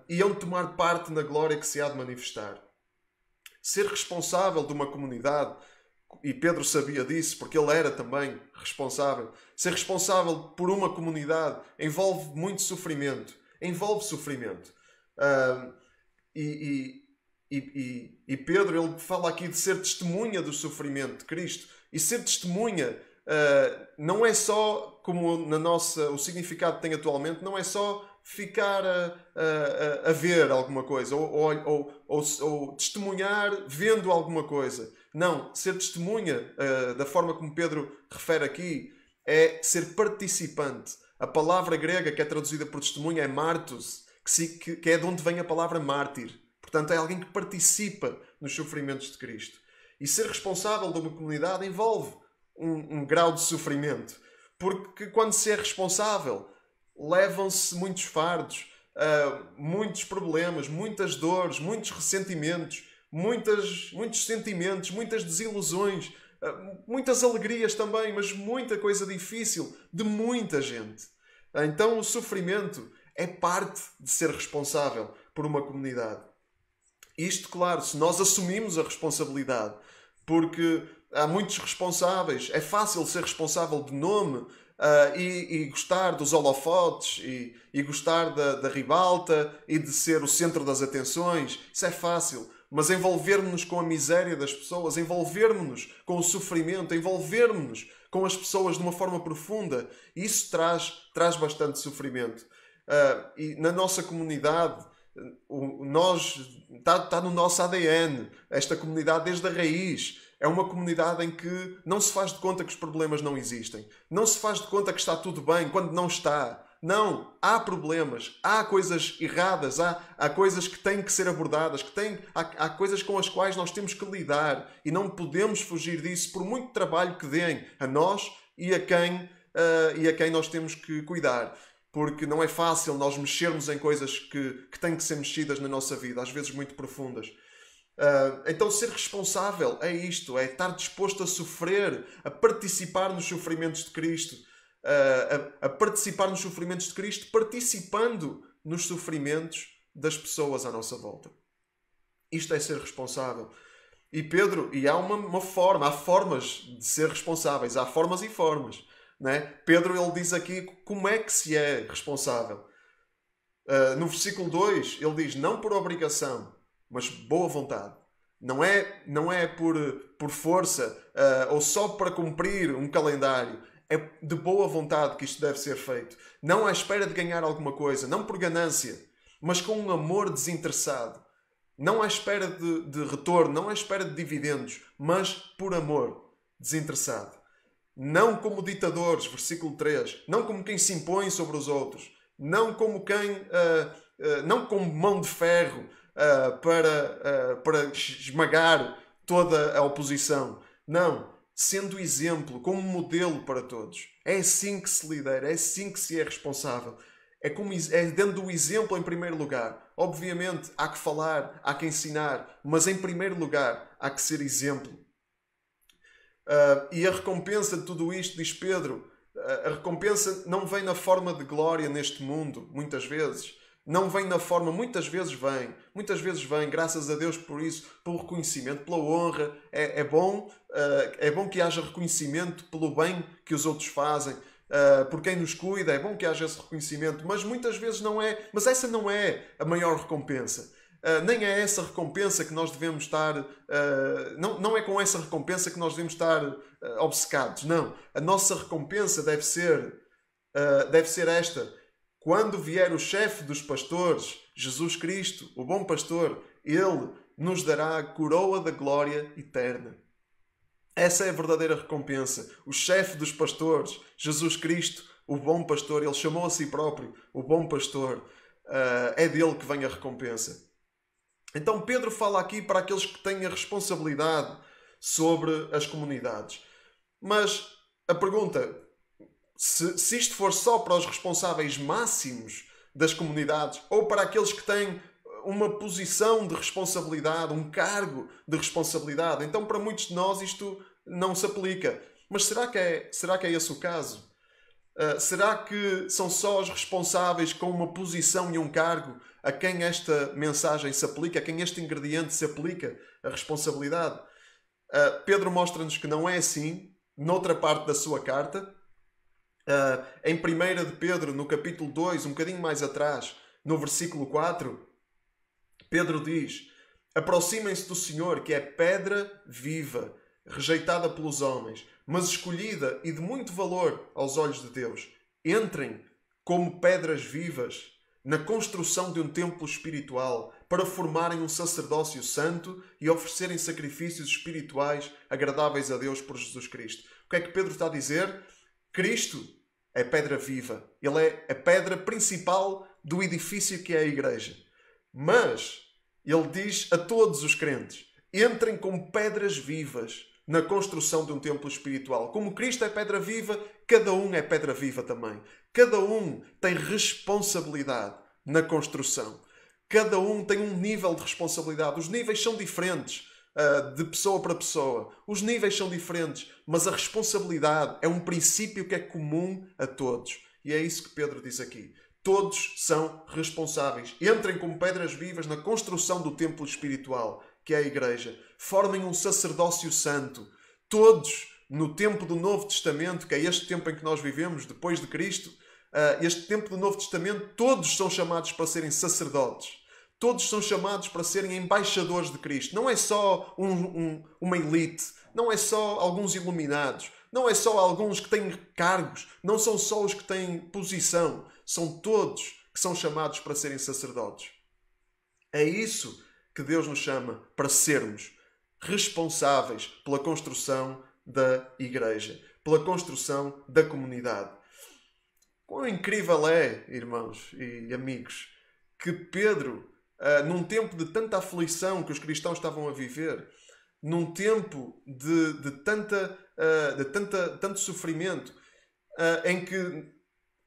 e hão de tomar parte na glória que se há de manifestar. Ser responsável de uma comunidade, e Pedro sabia disso porque ele era também responsável, ser responsável por uma comunidade envolve muito sofrimento. Envolve sofrimento. E Pedro, ele fala aqui de ser testemunha do sofrimento de Cristo. E ser testemunha não é só, como o significado que tem atualmente, não é só ficar a ver alguma coisa ou testemunhar vendo alguma coisa. Não, ser testemunha, da forma como Pedro refere aqui, é ser participante. A palavra grega que é traduzida por testemunha é martos, que é de onde vem a palavra mártir. Portanto, é alguém que participa nos sofrimentos de Cristo. E ser responsável de uma comunidade envolve um grau de sofrimento. Porque quando se é responsável, levam-se muitos fardos, muitos problemas, muitas dores, muitos ressentimentos, muitos sentimentos, muitas desilusões, muitas alegrias também, mas muita coisa difícil de muita gente. Então o sofrimento é parte de ser responsável por uma comunidade. Isto, claro, se nós assumimos a responsabilidade, porque há muitos responsáveis, é fácil ser responsável de nome e gostar dos holofotes e gostar da ribalta e de ser o centro das atenções. Isso é fácil. Mas envolvermos-nos com a miséria das pessoas, envolvermos-nos com o sofrimento, envolvermos-nos com as pessoas de uma forma profunda, isso traz bastante sofrimento. E na nossa comunidade, está no nosso ADN, esta comunidade desde a raiz. É uma comunidade em que não se faz de conta que os problemas não existem. Não se faz de conta que está tudo bem quando não está. Não, há problemas, há coisas erradas, há coisas que têm que ser abordadas, há coisas com as quais nós temos que lidar e não podemos fugir disso por muito trabalho que deem a nós e a quem nós temos que cuidar. Porque não é fácil nós mexermos em coisas que têm que ser mexidas na nossa vida, às vezes muito profundas. Então ser responsável é isto, é estar disposto a sofrer, a participar nos sofrimentos de Cristo, a participar nos sofrimentos de Cristo, participando nos sofrimentos das pessoas à nossa volta. Isto é ser responsável. E há uma forma, há formas de ser responsáveis, há formas e formas. Não é? Pedro, ele diz aqui como é que se é responsável. No versículo 2, ele diz, não por obrigação, mas boa vontade. Não é por força ou só para cumprir um calendário. É de boa vontade que isto deve ser feito. Não à espera de ganhar alguma coisa, não por ganância, mas com um amor desinteressado. Não à espera de retorno, não à espera de dividendos, mas por amor desinteressado. Não como ditadores, versículo 3. Não como quem se impõe sobre os outros. Não como não como mão de ferro para esmagar toda a oposição. Não. Sendo exemplo, como modelo para todos. É assim que se lidera, é assim que se é responsável. É dando do exemplo em primeiro lugar. Obviamente, há que falar, há que ensinar, mas em primeiro lugar, há que ser exemplo. E a recompensa de tudo isto, diz Pedro, a recompensa não vem na forma de glória neste mundo, muitas vezes. Não vem na forma, muitas vezes vem, graças a Deus por isso, pelo reconhecimento, pela honra. É bom que haja reconhecimento pelo bem que os outros fazem, por quem nos cuida, é bom que haja esse reconhecimento, mas muitas vezes não é, mas essa não é a maior recompensa. Nem é essa recompensa que nós devemos estar, não é com essa recompensa que nós devemos estar obcecados, não. A nossa recompensa deve ser esta. Quando vier o chefe dos pastores, Jesus Cristo, o bom pastor, Ele nos dará a coroa da glória eterna. Essa é a verdadeira recompensa. O chefe dos pastores, Jesus Cristo, o bom pastor, Ele chamou a si próprio o bom pastor. É dele que vem a recompensa. Então Pedro fala aqui para aqueles que têm a responsabilidade sobre as comunidades. Mas a pergunta, se isto for só para os responsáveis máximos das comunidades ou para aqueles que têm uma posição de responsabilidade, um cargo de responsabilidade, então para muitos de nós isto não se aplica. Mas será que é esse o caso? Será que são só os responsáveis com uma posição e um cargo a quem esta mensagem se aplica, a quem este ingrediente se aplica, a responsabilidade? Pedro mostra-nos que não é assim, noutra parte da sua carta. Em 1 de Pedro, no capítulo 2, um bocadinho mais atrás, no versículo 4, Pedro diz: aproximem-se do Senhor, que é pedra viva, rejeitada pelos homens, mas escolhida e de muito valor aos olhos de Deus. Entrem como pedras vivas na construção de um templo espiritual, para formarem um sacerdócio santo e oferecerem sacrifícios espirituais agradáveis a Deus por Jesus Cristo. O que é que Pedro está a dizer? Cristo é pedra viva. Ele é a pedra principal do edifício que é a igreja. Mas ele diz a todos os crentes: entrem como pedras vivas na construção de um templo espiritual. Como Cristo é pedra viva, cada um é pedra viva também. Cada um tem responsabilidade na construção. Cada um tem um nível de responsabilidade. Os níveis são diferentes de pessoa para pessoa. Os níveis são diferentes, mas a responsabilidade é um princípio que é comum a todos. E é isso que Pedro diz aqui. Todos são responsáveis. Entrem como pedras vivas na construção do templo espiritual, que é a igreja. Formem um sacerdócio santo. Todos, no tempo do Novo Testamento, que é este tempo em que nós vivemos, depois de Cristo, este tempo do Novo Testamento, todos são chamados para serem sacerdotes. Todos são chamados para serem embaixadores de Cristo. Não é só uma elite. Não é só alguns iluminados. Não é só alguns que têm cargos. Não são só os que têm posição. São todos que são chamados para serem sacerdotes. É isso que Deus nos chama para sermos responsáveis pela construção da igreja, pela construção da comunidade. Quão incrível é, irmãos e amigos, que Pedro, num tempo de tanta aflição que os cristãos estavam a viver, num tempo de tanto sofrimento, em que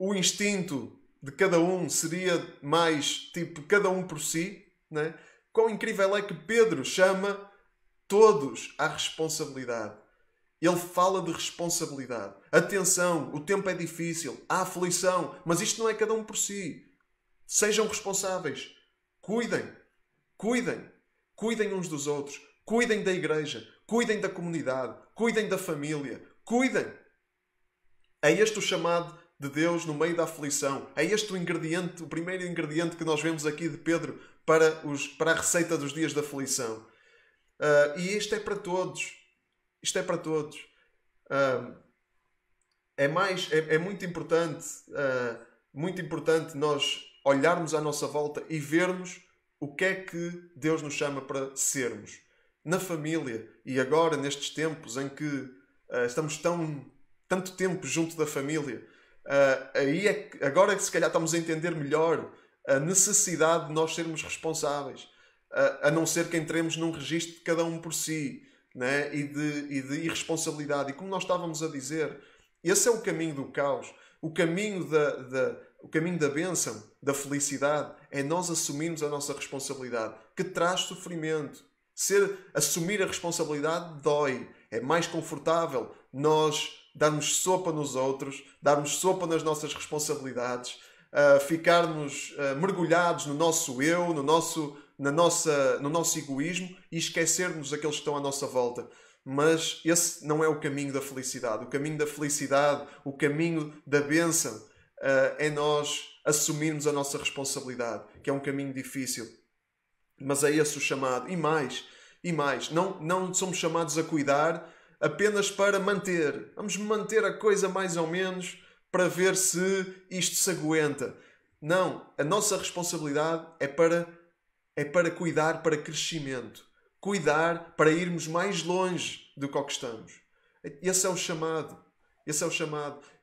o instinto de cada um seria mais tipo cada um por si, né? Quão incrível é que Pedro chama todos à responsabilidade. Ele fala de responsabilidade. Atenção, o tempo é difícil, há aflição, mas isto não é cada um por si. Sejam responsáveis. Cuidem uns dos outros. Cuidem da igreja. Cuidem da comunidade. Cuidem da família. Cuidem. É este o chamado de Deus no meio da aflição. É este o primeiro ingrediente que nós vemos aqui de Pedro para a receita dos dias da aflição. E isto é para todos. Isto é para todos. É muito importante nós olharmos à nossa volta e vermos o que é que Deus nos chama para sermos. Na família, e agora nestes tempos em que estamos tanto tempo junto da família, agora que se calhar estamos a entender melhor a necessidade de nós sermos responsáveis, a não ser que entremos num registro de cada um por si, né? e de irresponsabilidade. E como nós estávamos a dizer, esse é o caminho do caos. O caminho da bênção, da felicidade, é nós assumirmos a nossa responsabilidade, que traz sofrimento. Assumir a responsabilidade dói. É mais confortável nós darmos sopa nos outros, darmos sopa nas nossas responsabilidades, ficarmos mergulhados no nosso eu, no nosso egoísmo e esquecermos aqueles que estão à nossa volta. Mas esse não é o caminho da felicidade. O caminho da felicidade, o caminho da bênção, é nós assumirmos a nossa responsabilidade, que é um caminho difícil. Mas é esse o chamado. E mais. Não somos chamados a cuidar apenas para manter. Vamos manter a coisa mais ou menos para ver se isto se aguenta. Não. A nossa responsabilidade é para cuidar para crescimento. Cuidar para irmos mais longe do que ao que estamos. Esse é o chamado.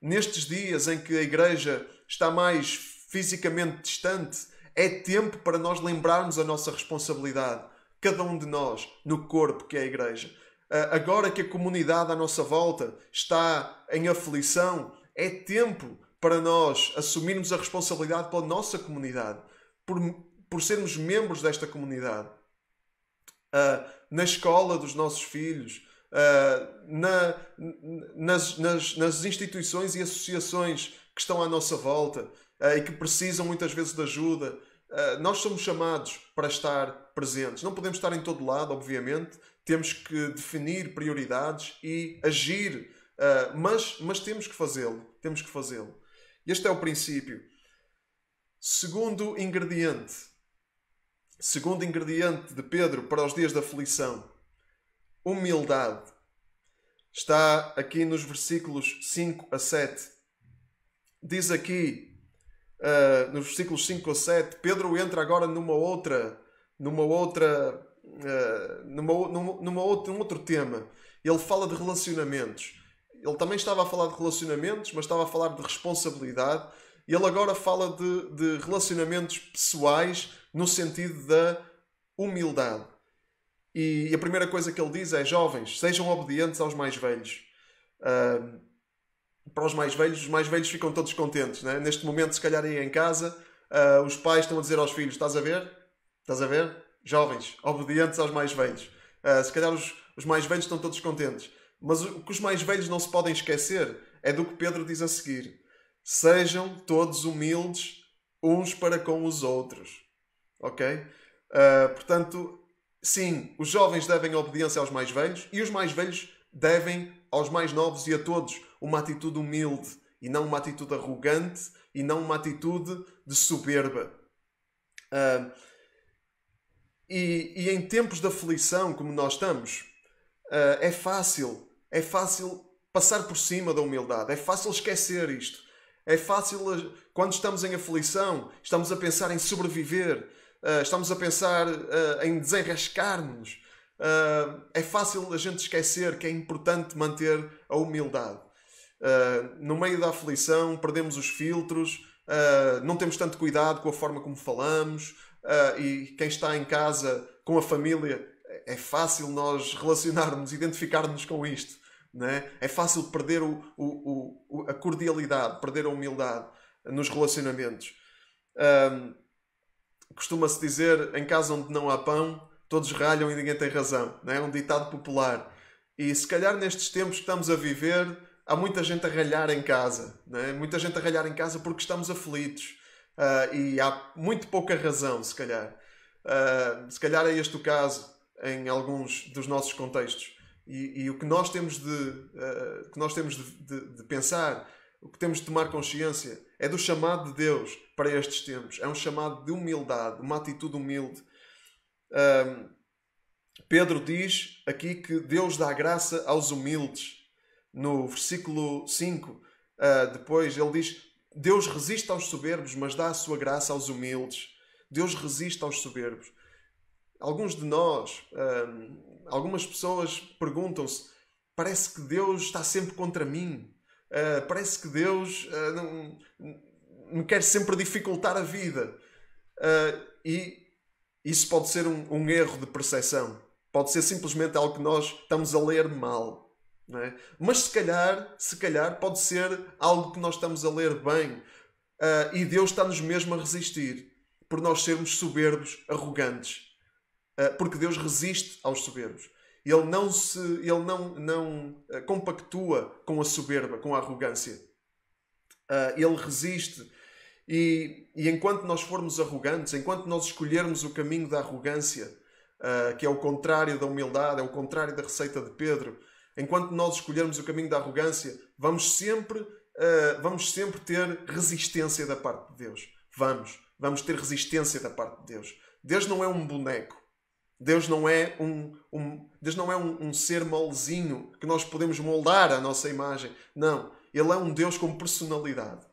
Nestes dias em que a igreja está mais fisicamente distante, é tempo para nós lembrarmos a nossa responsabilidade. Cada um de nós, no corpo que é a igreja. Agora que a comunidade à nossa volta está em aflição, é tempo para nós assumirmos a responsabilidade pela nossa comunidade. Por sermos membros desta comunidade. Na escola dos nossos filhos, nas instituições e associações que estão à nossa volta e que precisam muitas vezes de ajuda. Nós somos chamados para estar presentes. Não podemos estar em todo lado, obviamente. Temos que definir prioridades e agir, mas temos que fazê-lo. Este é o princípio. Segundo ingrediente de Pedro para os dias da aflição: humildade. Está aqui nos versículos 5 a 7. Diz aqui, nos versículos 5 a 7, Pedro entra agora num outro tema. Ele fala de relacionamentos. Ele também estava a falar de relacionamentos, mas estava a falar de responsabilidade. E ele agora fala de relacionamentos pessoais no sentido da humildade. E a primeira coisa que ele diz é: jovens, sejam obedientes aos mais velhos. Para os mais velhos ficam todos contentes, né? Neste momento, se calhar aí em casa, os pais estão a dizer aos filhos: estás a ver? Jovens, obedientes aos mais velhos. Se calhar os mais velhos estão todos contentes. Mas o que os mais velhos não se podem esquecer é do que Pedro diz a seguir: sejam todos humildes uns para com os outros. Ok? Portanto, sim, os jovens devem obediência aos mais velhos e os mais velhos devem aos mais novos e a todos uma atitude humilde e não uma atitude arrogante e não uma atitude de soberba. E em tempos de aflição como nós estamos, é fácil passar por cima da humildade. É fácil esquecer isto. É fácil, quando estamos em aflição, estamos a pensar em sobreviver. Estamos a pensar em desenrascar-nos. É fácil a gente esquecer que é importante manter a humildade. No meio da aflição, perdemos os filtros, não temos tanto cuidado com a forma como falamos, e quem está em casa com a família, é fácil nós relacionarmos, identificar-nos com isto. Né? É fácil perder a cordialidade, perder a humildade nos relacionamentos. Costuma-se dizer: em casa onde não há pão, todos ralham e ninguém tem razão. Não é um ditado popular. E se calhar nestes tempos que estamos a viver, há muita gente a ralhar em casa. Não é? Muita gente a ralhar em casa porque estamos aflitos. E há muito pouca razão, se calhar. Se calhar é este o caso em alguns dos nossos contextos. E o que nós temos de pensar, o que temos de tomar consciência, é do chamado de Deus para estes tempos. É um chamado de humildade, uma atitude humilde. Pedro diz aqui que Deus dá graça aos humildes. No versículo 5, depois ele diz: Deus resiste aos soberbos, mas dá a sua graça aos humildes. Deus resiste aos soberbos. Alguns de nós, algumas pessoas perguntam-se: parece que Deus está sempre contra mim. Parece que Deus me quer sempre dificultar a vida. E isso pode ser um erro de percepção. Pode ser simplesmente algo que nós estamos a ler mal. Não é? Mas se calhar pode ser algo que nós estamos a ler bem. E Deus está-nos mesmo a resistir por nós sermos soberbos, arrogantes. Porque Deus resiste aos soberbos. Ele não compactua com a soberba, com a arrogância. Ele resiste. E enquanto nós formos arrogantes, enquanto nós escolhermos o caminho da arrogância, que é o contrário da humildade, é o contrário da receita de Pedro, enquanto nós escolhermos o caminho da arrogância, vamos sempre ter resistência da parte de Deus. Vamos ter resistência da parte de Deus. Deus não é um boneco. Deus não é um ser molezinho que nós podemos moldar à nossa imagem. Não. Ele é um Deus com personalidade.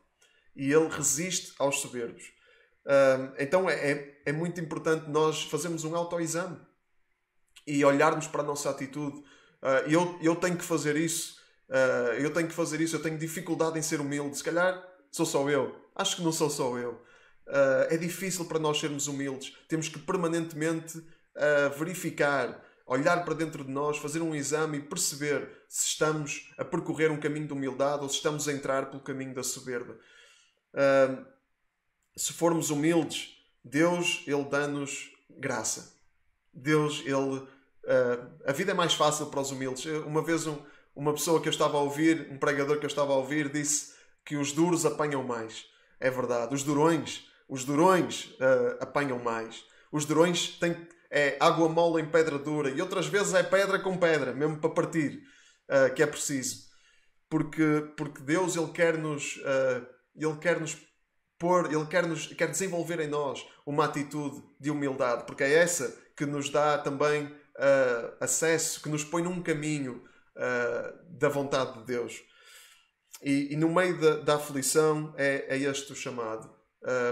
E Ele resiste aos soberbos. Então é muito importante nós fazermos um autoexame e olharmos para a nossa atitude. Eu tenho que fazer isso. Eu tenho dificuldade em ser humilde. Se calhar sou só eu. Acho que não sou só eu. É difícil para nós sermos humildes. Temos que permanentemente verificar, olhar para dentro de nós, fazer um exame e perceber se estamos a percorrer um caminho de humildade ou se estamos a entrar pelo caminho da soberba. Se formos humildes, Deus, Ele dá-nos graça. Deus, a vida é mais fácil para os humildes. Uma vez uma pessoa que eu estava a ouvir, um pregador que eu estava a ouvir, disse que os duros apanham mais. É verdade. Os durões apanham mais. Os durões é água mole em pedra dura. E outras vezes é pedra com pedra, mesmo para partir, que é preciso. Porque Deus, Ele quer quer desenvolver em nós uma atitude de humildade. Porque é essa que nos dá também acesso, que nos põe num caminho da vontade de Deus. E no meio da aflição é este o chamado.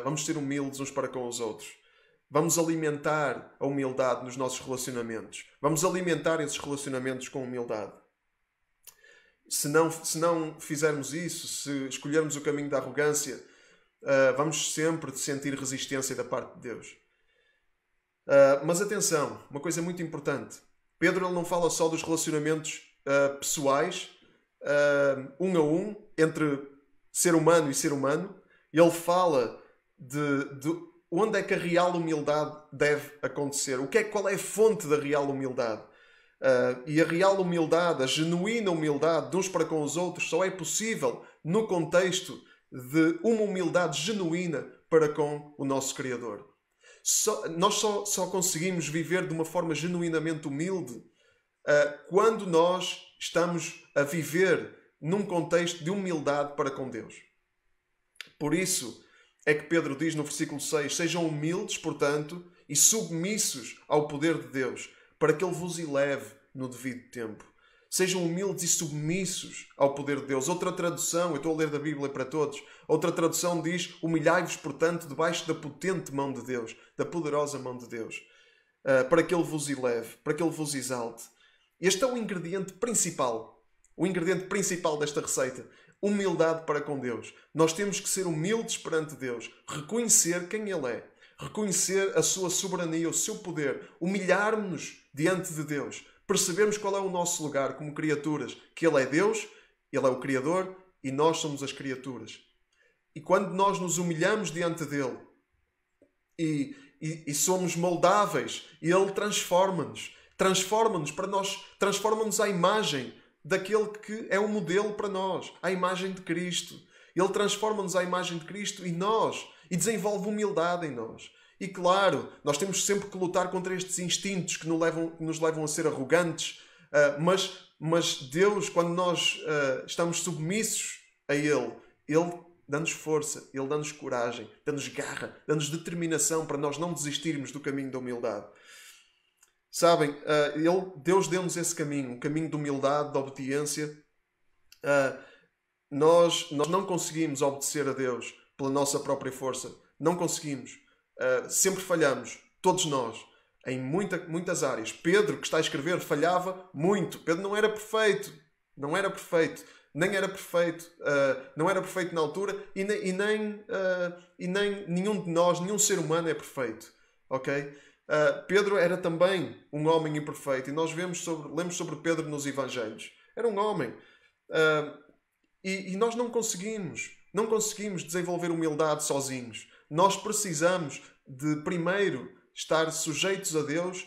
Vamos ser humildes uns para com os outros. Vamos alimentar a humildade nos nossos relacionamentos. Vamos alimentar esses relacionamentos com humildade. Se não fizermos isso, se escolhermos o caminho da arrogância, vamos sempre sentir resistência da parte de Deus. Mas atenção, uma coisa muito importante. Pedro ele não fala só dos relacionamentos pessoais, um a um, entre ser humano e ser humano. Ele fala de onde é que a real humildade deve acontecer. Qual é a fonte da real humildade? E a real humildade, a genuína humildade de uns para com os outros, só é possível no contexto de uma humildade genuína para com o nosso Criador. Nós só conseguimos viver de uma forma genuinamente humilde quando nós estamos a viver num contexto de humildade para com Deus. Por isso é que Pedro diz no versículo 6: sejam humildes, portanto, e submissos ao poder de Deus, para que Ele vos eleve no devido tempo. Sejam humildes e submissos ao poder de Deus. Outra tradução, eu estou a ler da Bíblia para todos, outra tradução diz: humilhai-vos, portanto, debaixo da potente mão de Deus, da poderosa mão de Deus, para que Ele vos eleve, para que Ele vos exalte. Este é o ingrediente principal desta receita. Humildade para com Deus. Nós temos que ser humildes perante Deus, reconhecer quem Ele é, reconhecer a sua soberania, o seu poder, humilhar-nos diante de Deus, percebermos qual é o nosso lugar como criaturas, que Ele é Deus, Ele é o Criador e nós somos as criaturas. E quando nós nos humilhamos diante dEle e somos moldáveis, Ele transforma-nos para nós, transforma-nos à imagem daquele que é o modelo para nós, à imagem de Cristo. Ele transforma-nos à imagem de Cristo e desenvolve humildade em nós. E claro, nós temos sempre que lutar contra estes instintos que nos levam a ser arrogantes, mas Deus, quando nós estamos submissos a Ele dá-nos força, Ele dá-nos coragem, dá-nos garra, dá-nos determinação para nós não desistirmos do caminho da humildade. Sabem, Deus deu-nos esse caminho, um caminho de humildade, de obediência. Nós não conseguimos obedecer a Deus pela nossa própria força. Não conseguimos. Sempre falhamos, todos nós, em muitas áreas. Pedro, que está a escrever, falhava muito. Pedro não era perfeito. Não era perfeito. Nem era perfeito. Não era perfeito na altura e nem nenhum de nós, nenhum ser humano é perfeito. Ok? Pedro era também um homem imperfeito e nós lemos sobre Pedro nos Evangelhos. Era um homem. E nós não conseguimos desenvolver humildade sozinhos. Nós precisamos de primeiro estar sujeitos a Deus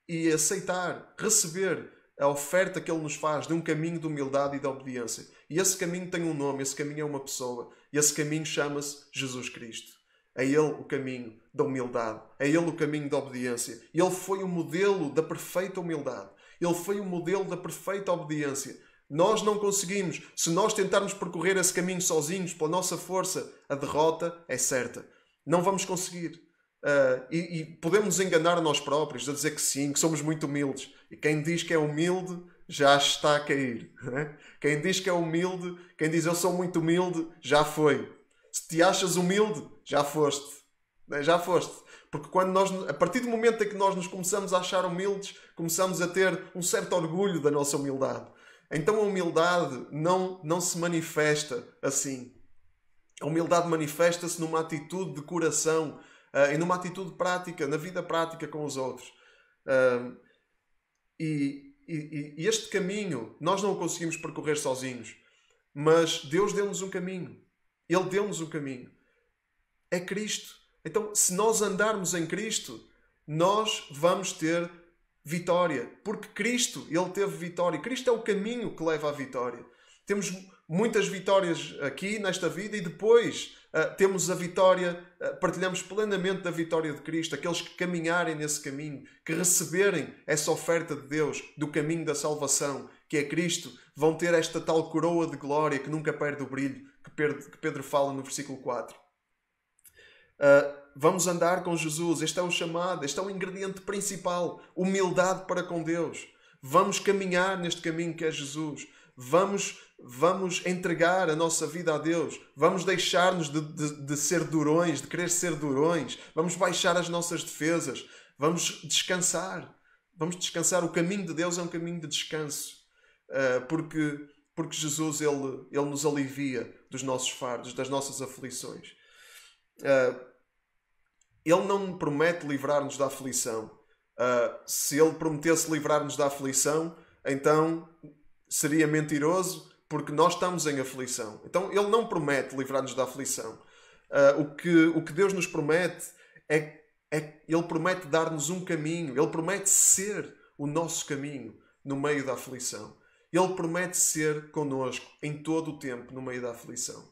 e aceitar, receber a oferta que Ele nos faz de um caminho de humildade e de obediência. E esse caminho tem um nome, esse caminho é uma pessoa. E esse caminho chama-se Jesus Cristo. É Ele o caminho da humildade. É Ele o caminho da obediência. Ele foi o modelo da perfeita humildade. Ele foi o modelo da perfeita obediência. Nós não conseguimos. Se nós tentarmos percorrer esse caminho sozinhos, pela nossa força, a derrota é certa. Não vamos conseguir. E podemos nos enganar a nós próprios, a dizer que sim, que somos muito humildes. E quem diz que é humilde já está a cair. Né? Quem diz que é humilde, quem diz eu sou muito humilde, já foi. Se te achas humilde, já foste. Né? Já foste. Porque a partir do momento em que nós nos começamos a achar humildes, começamos a ter um certo orgulho da nossa humildade. Então a humildade não se manifesta assim. A humildade manifesta-se numa atitude de coração e numa atitude prática, na vida prática com os outros. E este caminho nós não o conseguimos percorrer sozinhos, mas Deus deu-nos um caminho. Ele deu-nos um caminho. É Cristo. Então, se nós andarmos em Cristo, nós vamos ter vitória. Porque Cristo, Ele teve vitória. Cristo é o caminho que leva à vitória. Temos muitas vitórias aqui nesta vida e depois temos a vitória, partilhamos plenamente da vitória de Cristo. Aqueles que caminharem nesse caminho, que receberem essa oferta de Deus, do caminho da salvação, que é Cristo, vão ter esta tal coroa de glória que nunca perde o brilho, que Pedro fala no versículo 4. Vamos andar com Jesus. Este é o chamado, este é o ingrediente principal. Humildade para com Deus. Vamos caminhar neste caminho que é Jesus. Vamos entregar a nossa vida a Deus. Vamos deixar-nos de ser durões, de querer ser durões. Vamos baixar as nossas defesas. Vamos descansar. Vamos descansar. O caminho de Deus é um caminho de descanso. Porque Jesus ele nos alivia dos nossos fardos, das nossas aflições. Ele não promete livrar-nos da aflição. Se Ele prometesse livrar-nos da aflição, então seria mentiroso, porque nós estamos em aflição. Então Ele não promete livrar-nos da aflição. O que Deus nos promete Ele promete dar-nos um caminho. Ele promete ser o nosso caminho no meio da aflição. Ele promete ser connosco em todo o tempo no meio da aflição.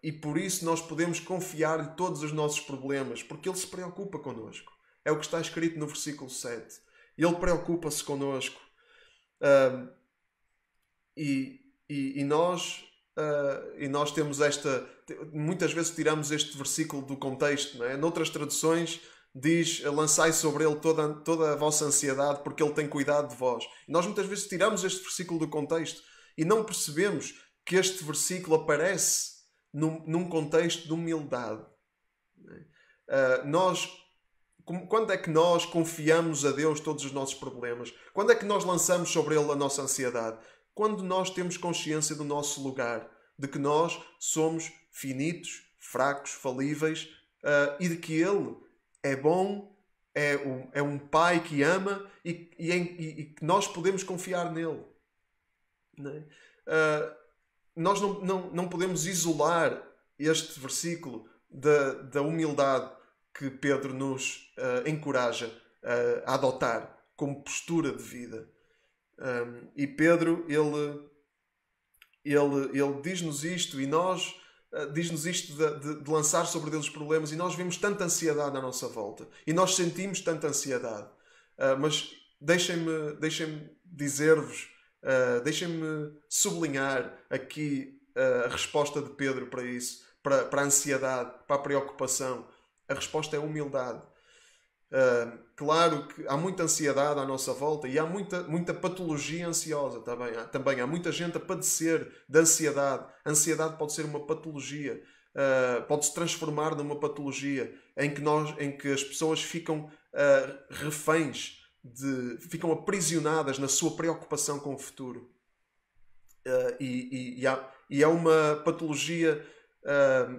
E por isso nós podemos confiar-lhe todos os nossos problemas, porque Ele se preocupa connosco. É o que está escrito no versículo 7. Ele preocupa-se connosco. E nós temos esta... Muitas vezes tiramos este versículo do contexto. Não é? Noutras traduções diz: lançai sobre Ele toda a vossa ansiedade, porque Ele tem cuidado de vós. E nós muitas vezes tiramos este versículo do contexto e não percebemos que este versículo aparece num contexto de humildade. Quando é que nós confiamos a Deus todos os nossos problemas? Quando é que nós lançamos sobre Ele a nossa ansiedade? Quando nós temos consciência do nosso lugar, de que nós somos finitos, fracos, falíveis, e de que Ele é bom, é um Pai que ama e que nós podemos confiar nele. Não é? Nós não podemos isolar este versículo da humildade que Pedro nos encoraja a adotar como postura de vida. E Pedro, ele diz-nos isto, e nós diz-nos isto de lançar sobre Deus os problemas, e nós vemos tanta ansiedade à nossa volta, e nós sentimos tanta ansiedade. Mas deixem-me dizer-vos, deixem-me sublinhar aqui a resposta de Pedro para isso, para a ansiedade, para a preocupação. A resposta é humildade. Claro que há muita ansiedade à nossa volta e há muita patologia ansiosa também. Há muita gente a padecer de ansiedade. A ansiedade pode ser uma patologia. Pode-se transformar numa patologia em que as pessoas ficam reféns, ficam aprisionadas na sua preocupação com o futuro. E é uma patologia,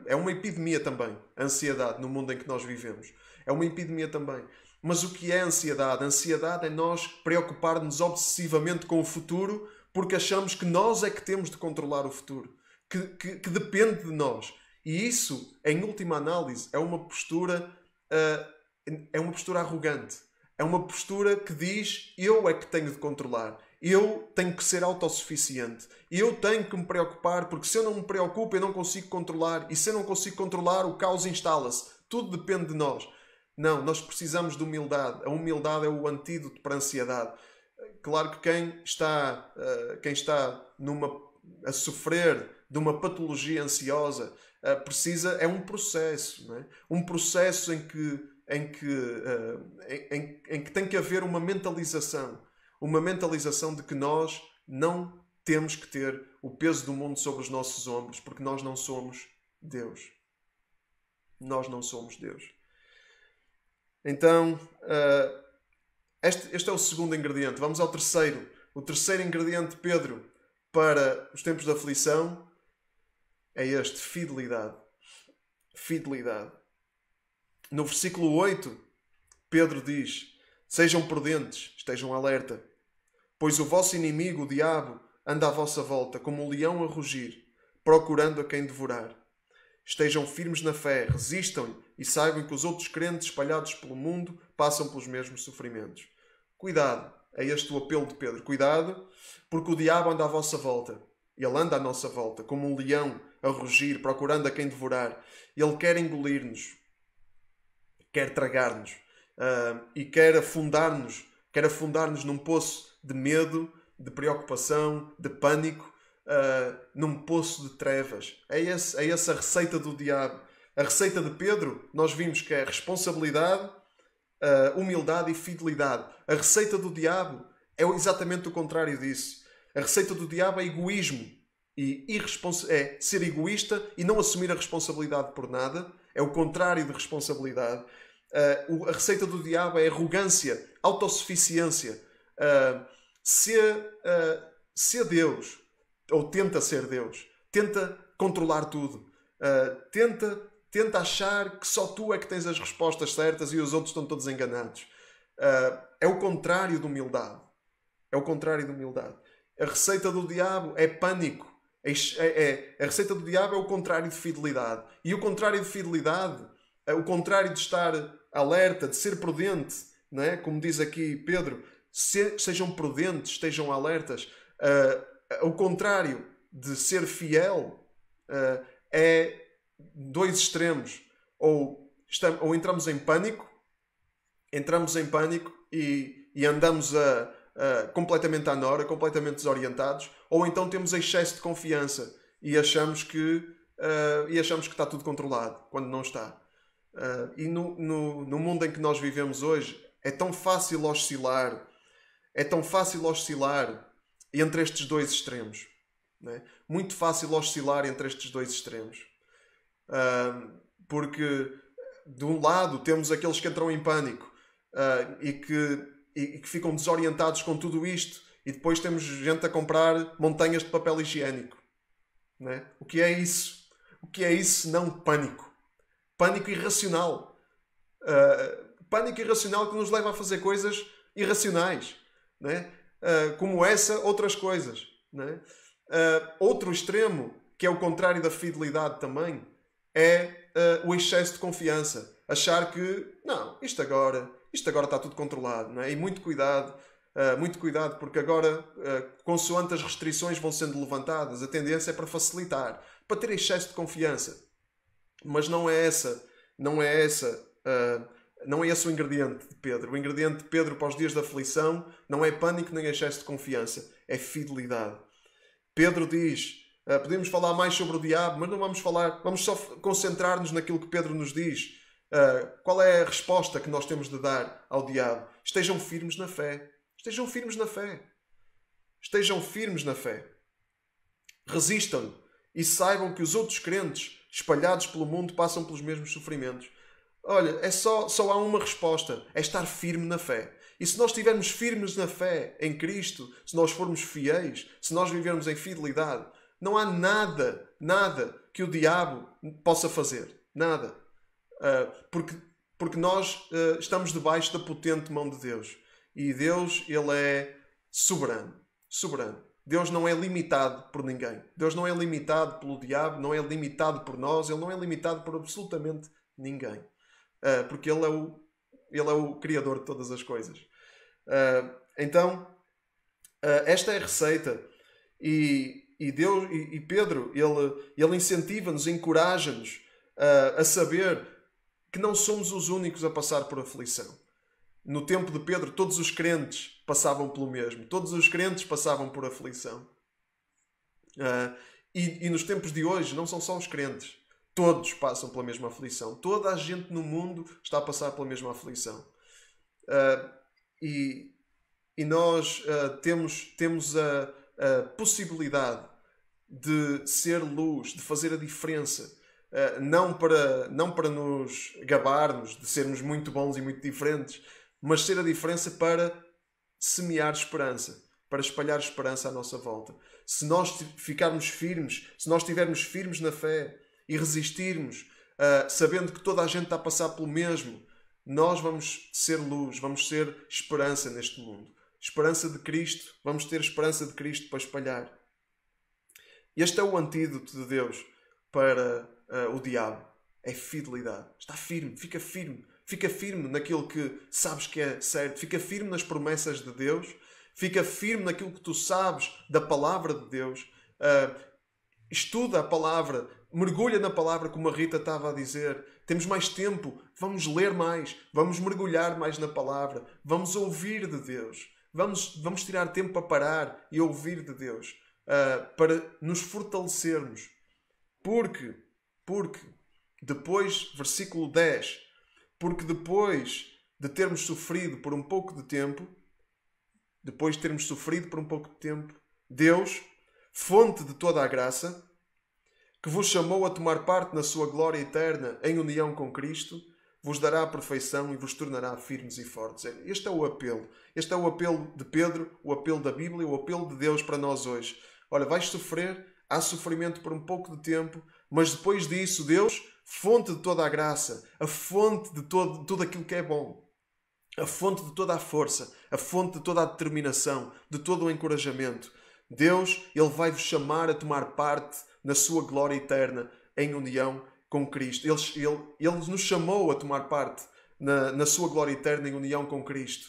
é uma epidemia também, a ansiedade no mundo em que nós vivemos. É uma epidemia também. Mas o que é ansiedade? A ansiedade é nós preocupar-nos obsessivamente com o futuro porque achamos que nós é que temos de controlar o futuro, que depende de nós. E isso, em última análise, é uma postura arrogante. É uma postura que diz: eu é que tenho de controlar. Eu tenho que ser autossuficiente. Eu tenho que me preocupar, porque se eu não me preocupo, eu não consigo controlar. E se eu não consigo controlar, o caos instala-se. Tudo depende de nós. Não, nós precisamos de humildade. A humildade é o antídoto para a ansiedade. Claro que quem está a sofrer de uma patologia ansiosa é um processo, não é? Um processo em que tem que haver uma mentalização de que nós não temos que ter o peso do mundo sobre os nossos ombros, porque nós não somos Deus. Nós não somos Deus. Então, este é o segundo ingrediente. Vamos ao terceiro. O terceiro ingrediente, Pedro, para os tempos de aflição é este: fidelidade. Fidelidade. No versículo 8, Pedro diz: sejam prudentes, estejam alerta, pois o vosso inimigo, o diabo, anda à vossa volta, como um leão a rugir, procurando a quem devorar. Estejam firmes na fé, resistam e saibam que os outros crentes espalhados pelo mundo passam pelos mesmos sofrimentos. Cuidado, é este o apelo de Pedro. Cuidado, porque o diabo anda à vossa volta. Ele anda à nossa volta, como um leão a rugir, procurando a quem devorar. Ele quer engolir-nos, quer tragar-nos e quer afundar-nos num poço de medo, de preocupação, de pânico, num poço de trevas. É essa a receita do diabo. A receita de Pedro, nós vimos que é responsabilidade, humildade e fidelidade. A receita do diabo é exatamente o contrário disso. A receita do diabo é egoísmo e é ser egoísta e não assumir a responsabilidade por nada. É o contrário de responsabilidade. A receita do diabo é arrogância, autossuficiência. Ser Deus, ou tenta ser Deus, tenta controlar tudo, tenta achar que só tu é que tens as respostas certas e os outros estão todos enganados. É o contrário de humildade. É o contrário de humildade. A receita do diabo é pânico. A receita do diabo é o contrário de fidelidade. E o contrário de fidelidade, o contrário de estar alerta, de ser prudente, não é? Como diz aqui Pedro, sejam prudentes, estejam alertas. O contrário de ser fiel é dois extremos. Ou entramos em pânico e andamos completamente à nora, completamente desorientados, ou então temos excesso de confiança e achamos que está tudo controlado, quando não está. E no mundo em que nós vivemos hoje, é tão fácil oscilar entre estes dois extremos. Não é? Muito fácil oscilar entre estes dois extremos. Porque, de um lado, temos aqueles que entram em pânico e que ficam desorientados com tudo isto, e depois temos gente a comprar montanhas de papel higiênico. Não é? O que é isso? O que é isso senão pânico? Pânico irracional. Pânico irracional que nos leva a fazer coisas irracionais. Não é? Como outras coisas. Não é? Outro extremo, que é o contrário da fidelidade também, é o excesso de confiança. Achar que, não, isto agora está tudo controlado. Não é? E muito cuidado, porque agora, consoante as restrições vão sendo levantadas, a tendência é para facilitar, para ter excesso de confiança. Mas não é esse o ingrediente de Pedro. O ingrediente de Pedro para os dias da aflição não é pânico nem excesso de confiança, é fidelidade. Pedro diz, podemos falar mais sobre o diabo, mas não vamos falar, vamos só concentrar-nos naquilo que Pedro nos diz. Qual é a resposta que nós temos de dar ao diabo? Estejam firmes na fé. Estejam firmes na fé. Estejam firmes na fé. Resistam e saibam que os outros crentes espalhados pelo mundo passam pelos mesmos sofrimentos. Olha, só há uma resposta, é estar firme na fé. E se nós estivermos firmes na fé em Cristo, se nós formos fiéis, se nós vivermos em fidelidade, não há nada que o diabo possa fazer. Nada. Porque nós estamos debaixo da potente mão de Deus. E Deus, Ele é soberano. Soberano. Deus não é limitado por ninguém. Deus não é limitado pelo diabo, não é limitado por nós, Ele não é limitado por absolutamente ninguém. Porque Ele Ele é o Criador de todas as coisas. Então, esta é a receita. E Deus, e Pedro, ele incentiva-nos, encoraja-nos a saber que não somos os únicos a passar por aflição. No tempo de Pedro, todos os crentes passavam pelo mesmo. Todos os crentes passavam por aflição. E nos tempos de hoje, não são só os crentes. Todos passam pela mesma aflição. Toda a gente no mundo está a passar pela mesma aflição. E nós temos a possibilidade de ser luz, de fazer a diferença. Não para nos gabarmos de sermos muito bons e muito diferentes, mas ser a diferença para semear esperança, para espalhar esperança à nossa volta. Se nós ficarmos firmes, se nós estivermos firmes na fé e resistirmos, sabendo que toda a gente está a passar pelo mesmo, nós vamos ser luz, vamos ser esperança neste mundo. Esperança de Cristo, vamos ter esperança de Cristo para espalhar. Este é o antídoto de Deus para o diabo. É fidelidade. Está firme, fica firme. Fica firme naquilo que sabes que é certo. Fica firme nas promessas de Deus. Fica firme naquilo que tu sabes da palavra de Deus. Estuda a palavra. Mergulha na palavra, como a Rita estava a dizer. Temos mais tempo. Vamos ler mais. Vamos mergulhar mais na palavra. Vamos ouvir de Deus. Vamos tirar tempo para parar e ouvir de Deus. Para nos fortalecermos. Porque depois, versículo 10... Porque depois de termos sofrido por um pouco de tempo, Deus, fonte de toda a graça, que vos chamou a tomar parte na sua glória eterna em união com Cristo, vos dará a perfeição e vos tornará firmes e fortes. Este é o apelo. Este é o apelo de Pedro, o apelo da Bíblia, o apelo de Deus para nós hoje. Olha, vais sofrer, há sofrimento por um pouco de tempo, mas depois disso, Deus, fonte de toda a graça, a fonte de tudo aquilo que é bom, a fonte de toda a força, a fonte de toda a determinação, de todo o encorajamento. Deus, Ele vai-vos chamar a tomar parte na sua glória eterna em união com Cristo. Ele nos chamou a tomar parte na sua glória eterna em união com Cristo.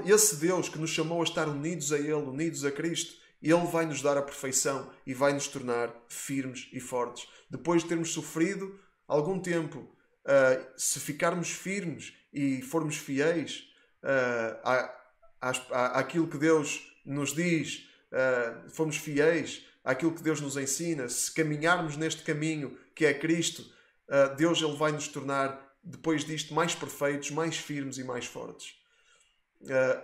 Esse Deus que nos chamou a estar unidos a Ele, unidos a Cristo, Ele vai nos dar a perfeição e vai nos tornar firmes e fortes. Depois de termos sofrido algum tempo, se ficarmos firmes e formos fiéis àquilo que Deus nos diz, formos fiéis àquilo que Deus nos ensina, se caminharmos neste caminho que é Cristo, Deus Ele vai nos tornar, depois disto, mais perfeitos, mais firmes e mais fortes.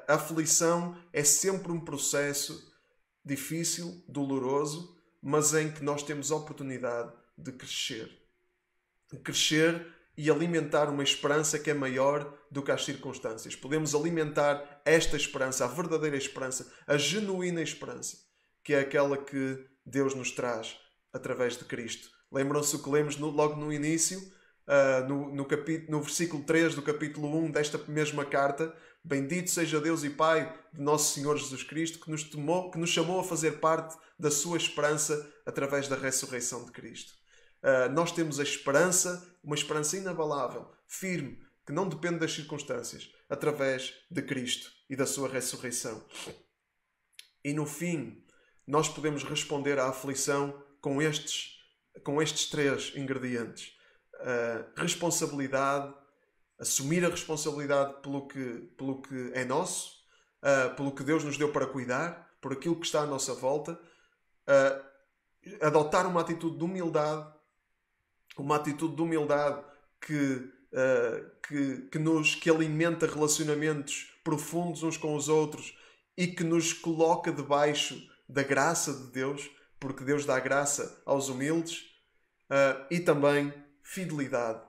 A aflição é sempre um processo difícil, doloroso, mas em que nós temos a oportunidade de crescer. Crescer e alimentar uma esperança que é maior do que as circunstâncias. Podemos alimentar esta esperança, a verdadeira esperança, a genuína esperança, que é aquela que Deus nos traz através de Cristo. Lembram-se o que lemos logo no início, no versículo 3 do capítulo 1 desta mesma carta? Bendito seja Deus e Pai de nosso Senhor Jesus Cristo, que nos chamou a fazer parte da sua esperança através da ressurreição de Cristo. Nós temos a esperança, uma esperança inabalável, firme, que não depende das circunstâncias, através de Cristo e da sua ressurreição. E no fim, nós podemos responder à aflição com estes 3 ingredientes. Responsabilidade, assumir a responsabilidade pelo que é nosso, pelo que Deus nos deu para cuidar, por aquilo que está à nossa volta, adotar uma atitude de humildade que alimenta relacionamentos profundos uns com os outros e que nos coloca debaixo da graça de Deus, porque Deus dá graça aos humildes, e também fidelidade.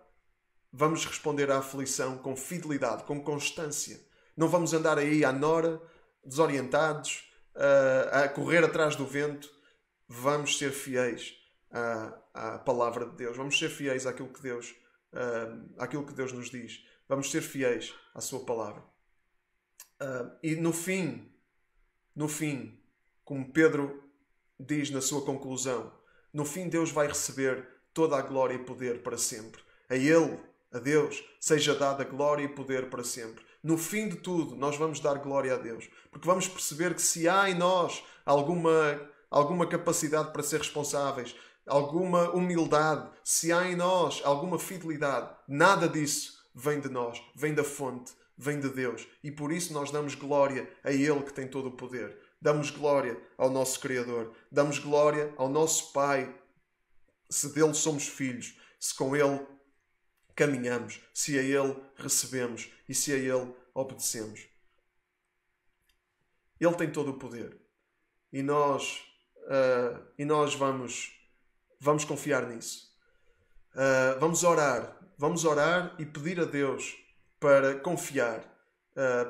Vamos responder à aflição com fidelidade, com constância. Não vamos andar aí à nora, desorientados, a correr atrás do vento. Vamos ser fiéis à palavra de Deus. Vamos ser fiéis àquilo que Deus nos diz. Vamos ser fiéis à sua palavra. E no fim, como Pedro diz na sua conclusão, no fim Deus vai receber toda a glória e poder para sempre. A Ele A Deus seja dada glória e poder para sempre. No fim de tudo, nós vamos dar glória a Deus. Porque vamos perceber que se há em nós alguma capacidade para ser responsáveis, alguma humildade, se há em nós alguma fidelidade, nada disso vem de nós, vem da fonte, vem de Deus. E por isso nós damos glória a Ele que tem todo o poder. Damos glória ao nosso Criador. Damos glória ao nosso Pai, se dele somos filhos, se com Ele caminhamos, se a Ele recebemos e se a Ele obedecemos. Ele tem todo o poder. E nós vamos confiar nisso. Vamos orar e pedir a Deus para confiar,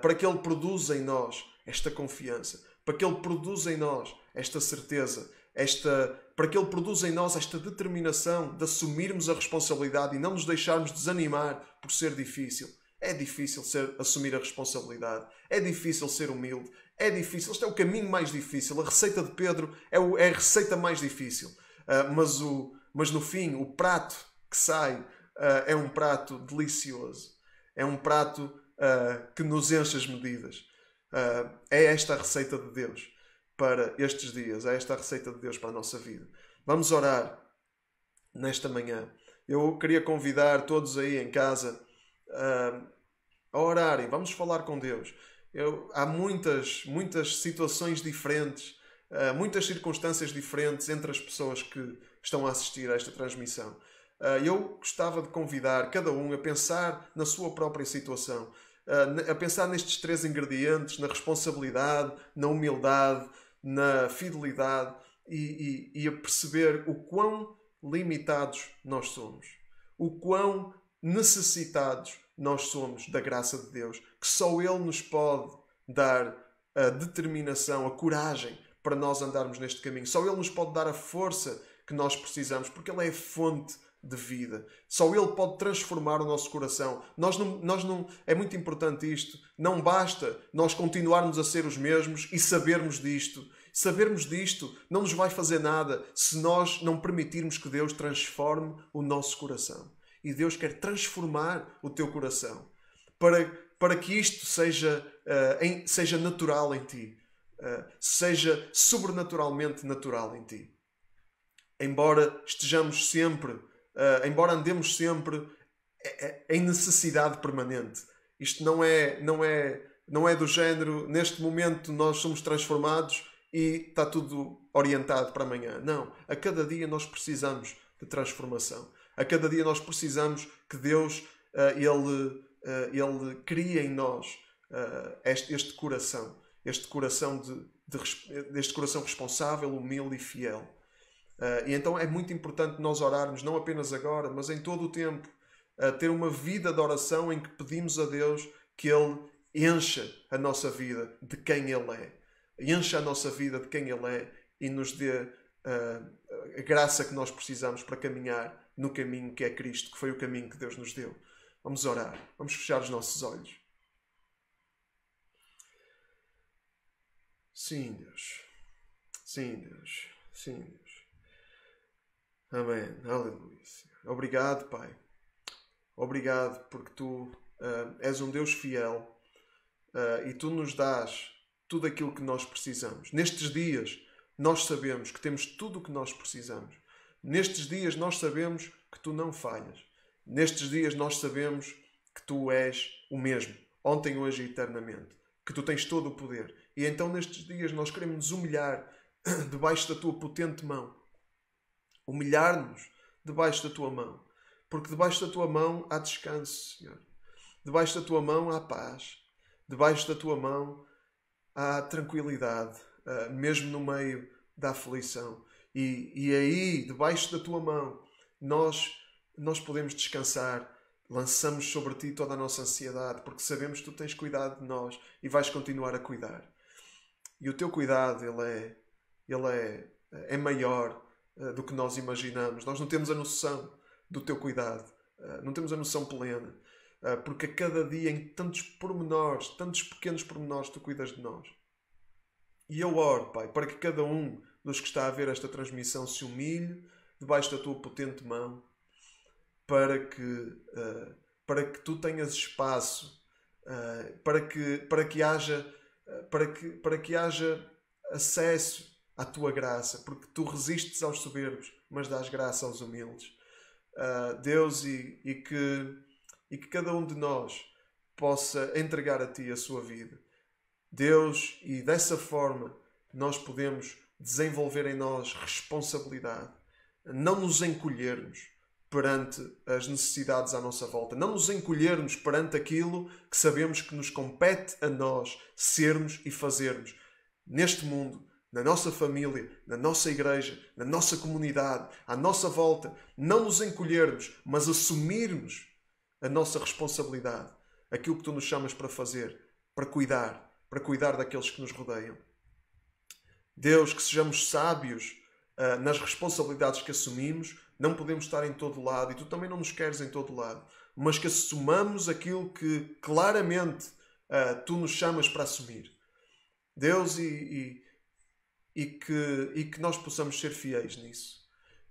para que Ele produza em nós esta confiança, para que Ele produza em nós esta certeza, para que Ele produza em nós esta determinação de assumirmos a responsabilidade e não nos deixarmos desanimar por ser difícil. É difícil assumir a responsabilidade, é difícil ser humilde, é difícil. Este é o caminho mais difícil. A receita de Pedro é a receita mais difícil. Mas no fim, o prato que sai é um prato delicioso. É um prato que nos enche as medidas. É esta a receita de Deus para estes dias. É esta a receita de Deus para a nossa vida. Vamos orar nesta manhã. Eu queria convidar todos aí em casa a orarem. Vamos falar com Deus. Há muitas situações diferentes, muitas circunstâncias diferentes entre as pessoas que estão a assistir a esta transmissão. Eu gostava de convidar cada um a pensar na sua própria situação, a pensar nestes 3 ingredientes, na responsabilidade, na humildade, na fidelidade e a perceber o quão limitados nós somos, o quão necessitados nós somos da graça de Deus, que só Ele nos pode dar a determinação, a coragem para nós andarmos neste caminho. Só Ele nos pode dar a força que nós precisamos, porque Ele é a fonte de vida. Só Ele pode transformar o nosso coração. É muito importante isto. Não basta nós continuarmos a ser os mesmos e sabermos disto. Sabermos disto não nos vai fazer nada se nós não permitirmos que Deus transforme o nosso coração. E Deus quer transformar o teu coração para que isto seja natural em ti, seja sobrenaturalmente natural em ti. Embora estejamos sempre, embora andemos sempre em necessidade permanente. Isto não é do género, neste momento nós somos transformados e está tudo orientado para amanhã. Não. A cada dia nós precisamos de transformação. A cada dia nós precisamos que Deus, Ele crie em nós este coração responsável, humilde e fiel. E então é muito importante nós orarmos, não apenas agora, mas em todo o tempo, ter uma vida de oração em que pedimos a Deus que Ele encha a nossa vida de quem Ele é. Encha a nossa vida de quem Ele é e nos dê a graça que nós precisamos para caminhar no caminho que é Cristo, que foi o caminho que Deus nos deu. Vamos orar. Vamos fechar os nossos olhos. Sim, Deus. Sim, Deus. Sim, Deus. Amém. Aleluia. Obrigado, Pai. Obrigado porque Tu és um Deus fiel e Tu nos dás tudo aquilo que nós precisamos. Nestes dias, nós sabemos que temos tudo o que nós precisamos. Nestes dias, nós sabemos que Tu não falhas. Nestes dias, nós sabemos que Tu és o mesmo, ontem, hoje e eternamente. Que Tu tens todo o poder. E então, nestes dias, nós queremos nos humilhar debaixo da Tua potente mão. Humilhar-nos debaixo da Tua mão. Porque debaixo da Tua mão há descanso, Senhor. Debaixo da Tua mão há paz. Debaixo da Tua mão há tranquilidade, mesmo no meio da aflição. E aí, debaixo da Tua mão, nós podemos descansar. Lançamos sobre Ti toda a nossa ansiedade, porque sabemos que Tu tens cuidado de nós e vais continuar a cuidar. E o Teu cuidado, ele é maior do que nós imaginamos. Nós não temos a noção do Teu cuidado. Não temos a noção plena. Porque a cada dia, em tantos pormenores, tantos pequenos pormenores, Tu cuidas de nós. E eu oro, Pai, para que cada um dos que está a ver esta transmissão se humilhe debaixo da Tua potente mão, para que para que tu tenhas espaço, para que haja acesso à tua graça, porque tu resistes aos soberbos, mas dás graça aos humildes. Deus, e que cada um de nós possa entregar a Ti a sua vida. Deus, e dessa forma nós podemos desenvolver em nós responsabilidade, não nos encolhermos perante as necessidades à nossa volta, não nos encolhermos perante aquilo que sabemos que nos compete a nós sermos e fazermos neste mundo, na nossa família, na nossa igreja, na nossa comunidade, à nossa volta. Não nos encolhermos, mas assumirmos a nossa responsabilidade, aquilo que Tu nos chamas para fazer, para cuidar daqueles que nos rodeiam. Deus, que sejamos sábios nas responsabilidades que assumimos. Não podemos estar em todo lado, e Tu também não nos queres em todo lado, mas que assumamos aquilo que claramente Tu nos chamas para assumir. Deus, e que nós possamos ser fiéis nisso.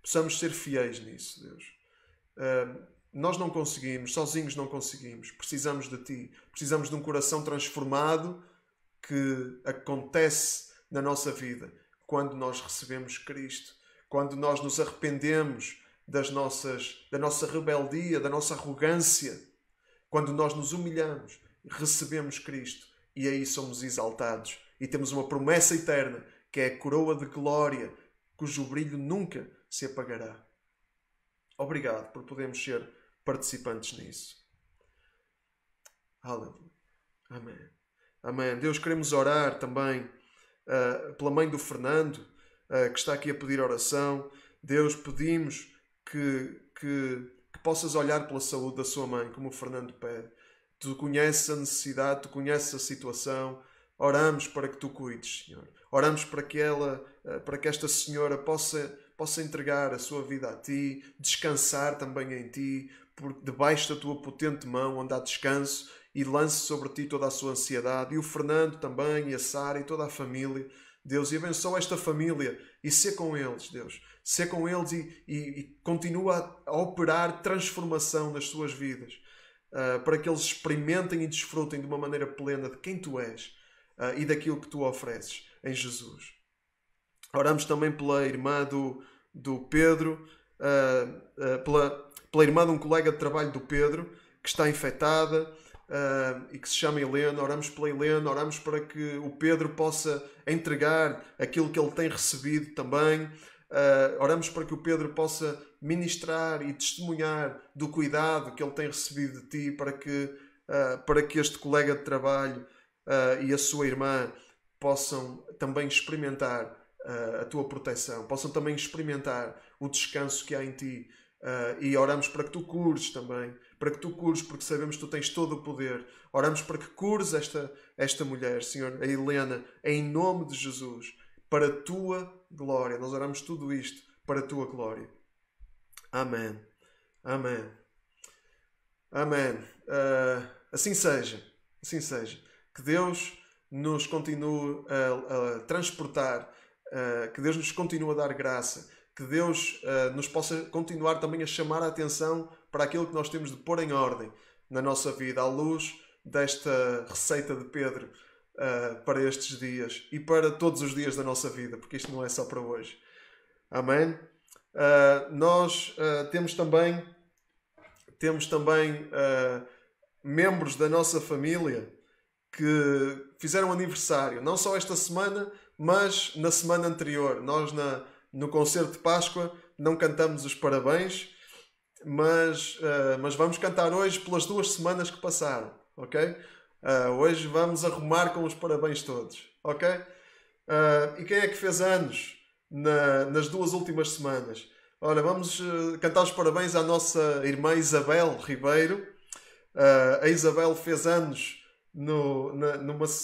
Possamos ser fiéis nisso, Deus. Nós não conseguimos, sozinhos não conseguimos. Precisamos de Ti. Precisamos de um coração transformado que acontece na nossa vida quando nós recebemos Cristo. Quando nós nos arrependemos da nossa rebeldia, da nossa arrogância. Quando nós nos humilhamos, recebemos Cristo e aí somos exaltados. E temos uma promessa eterna, que é a coroa de glória, cujo brilho nunca se apagará. Obrigado por podermos ser participantes nisso. Aleluia. Amém. Amém. Deus, queremos orar também pela mãe do Fernando, que está aqui a pedir oração. Deus, pedimos que possas olhar pela saúde da sua mãe, como o Fernando pede. Tu conheces a necessidade, Tu conheces a situação. Oramos para que Tu cuides, Senhor. Oramos para que esta senhora possa entregar a sua vida a Ti, descansar também em Ti, por debaixo da Tua potente mão, onde há descanso, e lance sobre Ti toda a sua ansiedade. E o Fernando também, e a Sara, e toda a família. Deus, e abençoa esta família, e sê com eles, Deus. Sê com eles e continua a operar transformação nas suas vidas, para que eles experimentem e desfrutem de uma maneira plena de quem Tu és e daquilo que Tu ofereces em Jesus. Oramos também pela irmã do Pedro, pela irmã de um colega de trabalho do Pedro, que está infectada e que se chama Helena. Oramos pela Helena, oramos para que o Pedro possa entregar aquilo que ele tem recebido também. Oramos para que o Pedro possa ministrar e testemunhar do cuidado que ele tem recebido de Ti, para que este colega de trabalho e a sua irmã possam também experimentar a Tua proteção, possam também experimentar o descanso que há em Ti. E oramos para que Tu cures também, porque sabemos que Tu tens todo o poder. Oramos para que cures esta mulher, Senhor, a Helena, em nome de Jesus, para a Tua glória. Nós oramos tudo isto para a Tua glória. Amém. Amém. Amém. Assim seja. Assim seja. Que Deus nos continue a transportar, que Deus nos continue a dar graça, que Deus nos possa continuar também a chamar a atenção para aquilo que nós temos de pôr em ordem na nossa vida, à luz desta receita de Pedro para estes dias e para todos os dias da nossa vida, porque isto não é só para hoje. Amém? Nós temos também membros da nossa família que fizeram aniversário, não só esta semana, mas na semana anterior. Nós no concerto de Páscoa não cantamos os parabéns, mas vamos cantar hoje pelas 2 semanas que passaram, ok? Hoje vamos arrumar com os parabéns todos, ok? E quem é que fez anos nas 2 últimas semanas? Olha, vamos cantar os parabéns à nossa irmã Isabel Ribeiro. A Isabel fez anos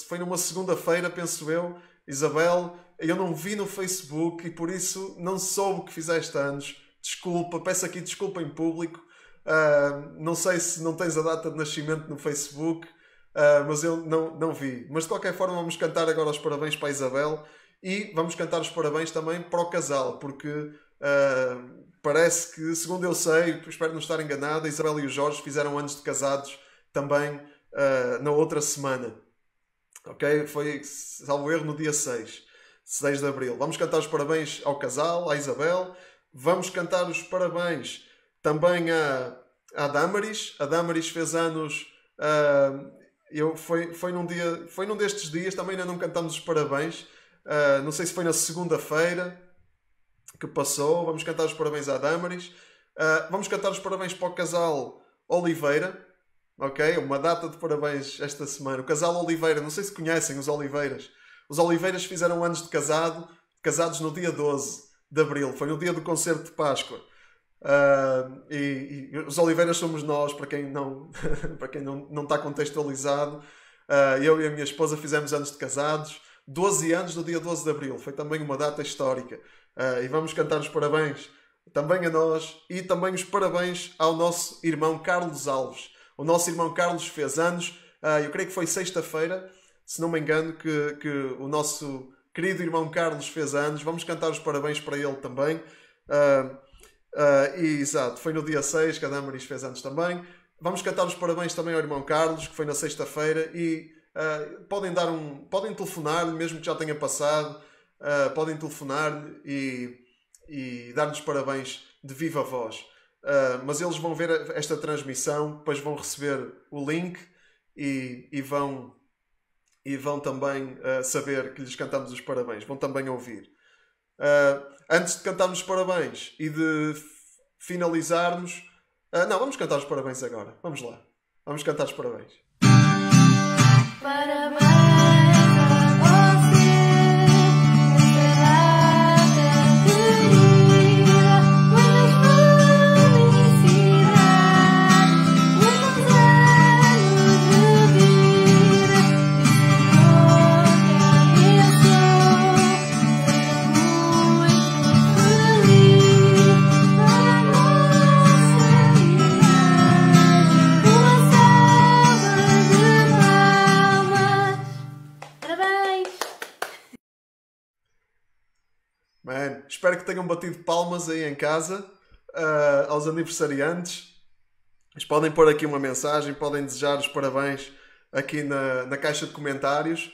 foi numa segunda-feira, penso eu. Isabel, eu não vi no Facebook e por isso não soube que fizeste anos. Desculpa, peço aqui desculpa em público. Não sei se não tens a data de nascimento no Facebook, mas eu não vi. Mas de qualquer forma vamos cantar agora os parabéns para a Isabel e vamos cantar os parabéns também para o casal, porque parece que, segundo eu sei, espero não estar enganado, a Isabel e o Jorge fizeram anos de casados também na outra semana. Ok? Foi, salvo erro, no dia 6 de Abril. Vamos cantar os parabéns ao casal, à Isabel. Vamos cantar os parabéns também à Damaris. A Damaris fez anos... foi num destes dias, também ainda não cantamos os parabéns. Não sei se foi na segunda-feira que passou. Vamos cantar os parabéns à Damaris. Vamos cantar os parabéns para o casal Oliveira. Ok? Uma data de parabéns esta semana. O casal Oliveira, não sei se conhecem os Oliveiras. Os Oliveiras fizeram anos de casados no dia 12 de Abril. Foi no dia do concerto de Páscoa. E os Oliveiras somos nós, para quem não está contextualizado. Eu e a minha esposa fizemos anos de casados. 12 anos no dia 12 de Abril. Foi também uma data histórica. E vamos cantar os parabéns também a nós e também os parabéns ao nosso irmão Carlos Alves. O nosso irmão Carlos fez anos, eu creio que foi sexta-feira, se não me engano, que o nosso querido irmão Carlos fez anos. Vamos cantar os parabéns para ele também. Exato, foi no dia 6 que a Damaris fez anos também. Vamos cantar os parabéns também ao irmão Carlos, que foi na sexta-feira. E podem telefonar-lhe, mesmo que já tenha passado. Podem telefonar-lhe e dar-lhes parabéns de viva voz. Mas eles vão ver esta transmissão, depois vão receber o link e vão também saber que lhes cantamos os parabéns. Vão também ouvir. Antes de cantarmos os parabéns e de finalizarmos... não, vamos cantar os parabéns agora. Vamos lá. Vamos cantar os parabéns. Parabéns. Espero que tenham batido palmas aí em casa aos aniversariantes. Eles podem pôr aqui uma mensagem, podem desejar os parabéns aqui na caixa de comentários.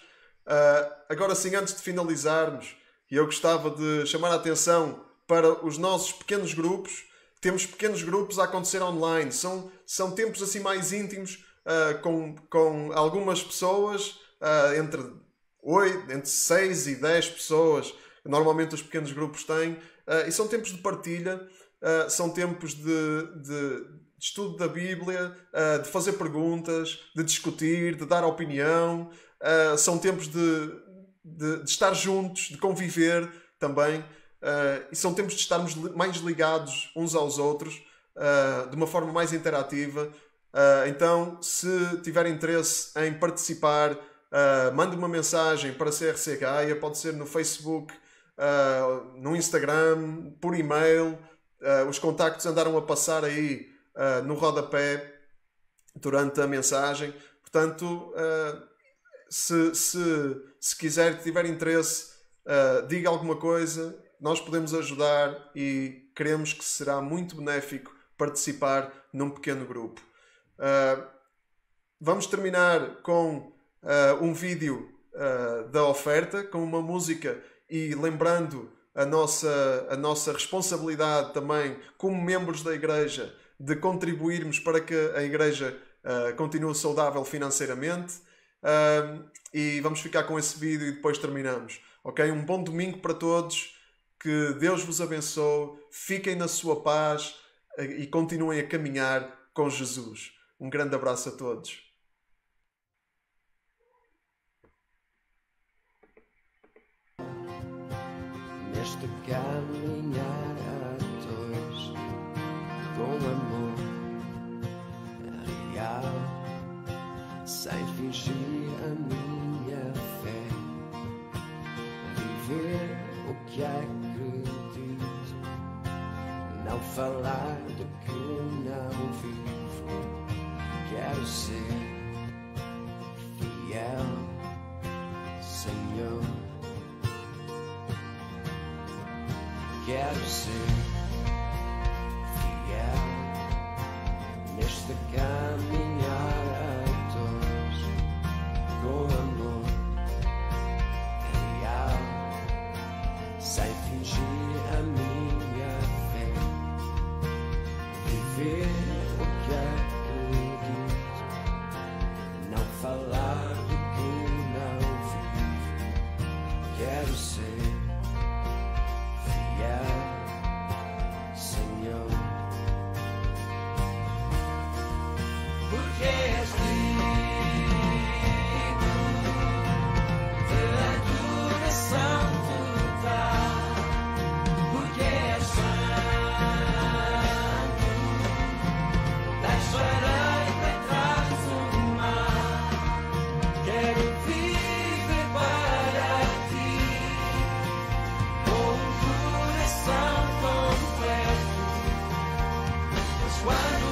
Agora sim, antes de finalizarmos, eu gostava de chamar a atenção para os nossos pequenos grupos. Temos pequenos grupos a acontecer online. São tempos assim mais íntimos com algumas pessoas, entre 6 e 10 pessoas. Normalmente os pequenos grupos têm. E são tempos de partilha, são tempos de estudo da Bíblia, de fazer perguntas, de discutir, de dar opinião. São tempos de estar juntos, de conviver também. E são tempos de estarmos mais ligados uns aos outros, de uma forma mais interativa. Então, se tiver interesse em participar, mande uma mensagem para a CRC Gaia. Pode ser no Facebook, no Instagram, por e-mail. Os contactos andaram a passar aí no rodapé durante a mensagem. Portanto, se quiser, tiver interesse, diga alguma coisa. Nós podemos ajudar e queremos que será muito benéfico participar num pequeno grupo. Vamos terminar com um vídeo da oferta, com uma música, e lembrando a nossa responsabilidade também como membros da Igreja de contribuirmos para que a Igreja continue saudável financeiramente. E vamos ficar com esse vídeo e depois terminamos. Ok? Um bom domingo para todos. Que Deus vos abençoe. Fiquem na sua paz e continuem a caminhar com Jesus. Um grande abraço a todos. Neste caminhar a dois, com amor real, sem fingir a minha fé, viver o que acredito, não falar do que não vivo. Quero ser fiel, Senhor. Quero ser viver o que acredito, não falar do que não vivo. Quero ser fiel, Senhor, porque és digno de adoração total, porque és santo, deixarei para trás o mal. Quero viver para ti, com um coração completo, mas quando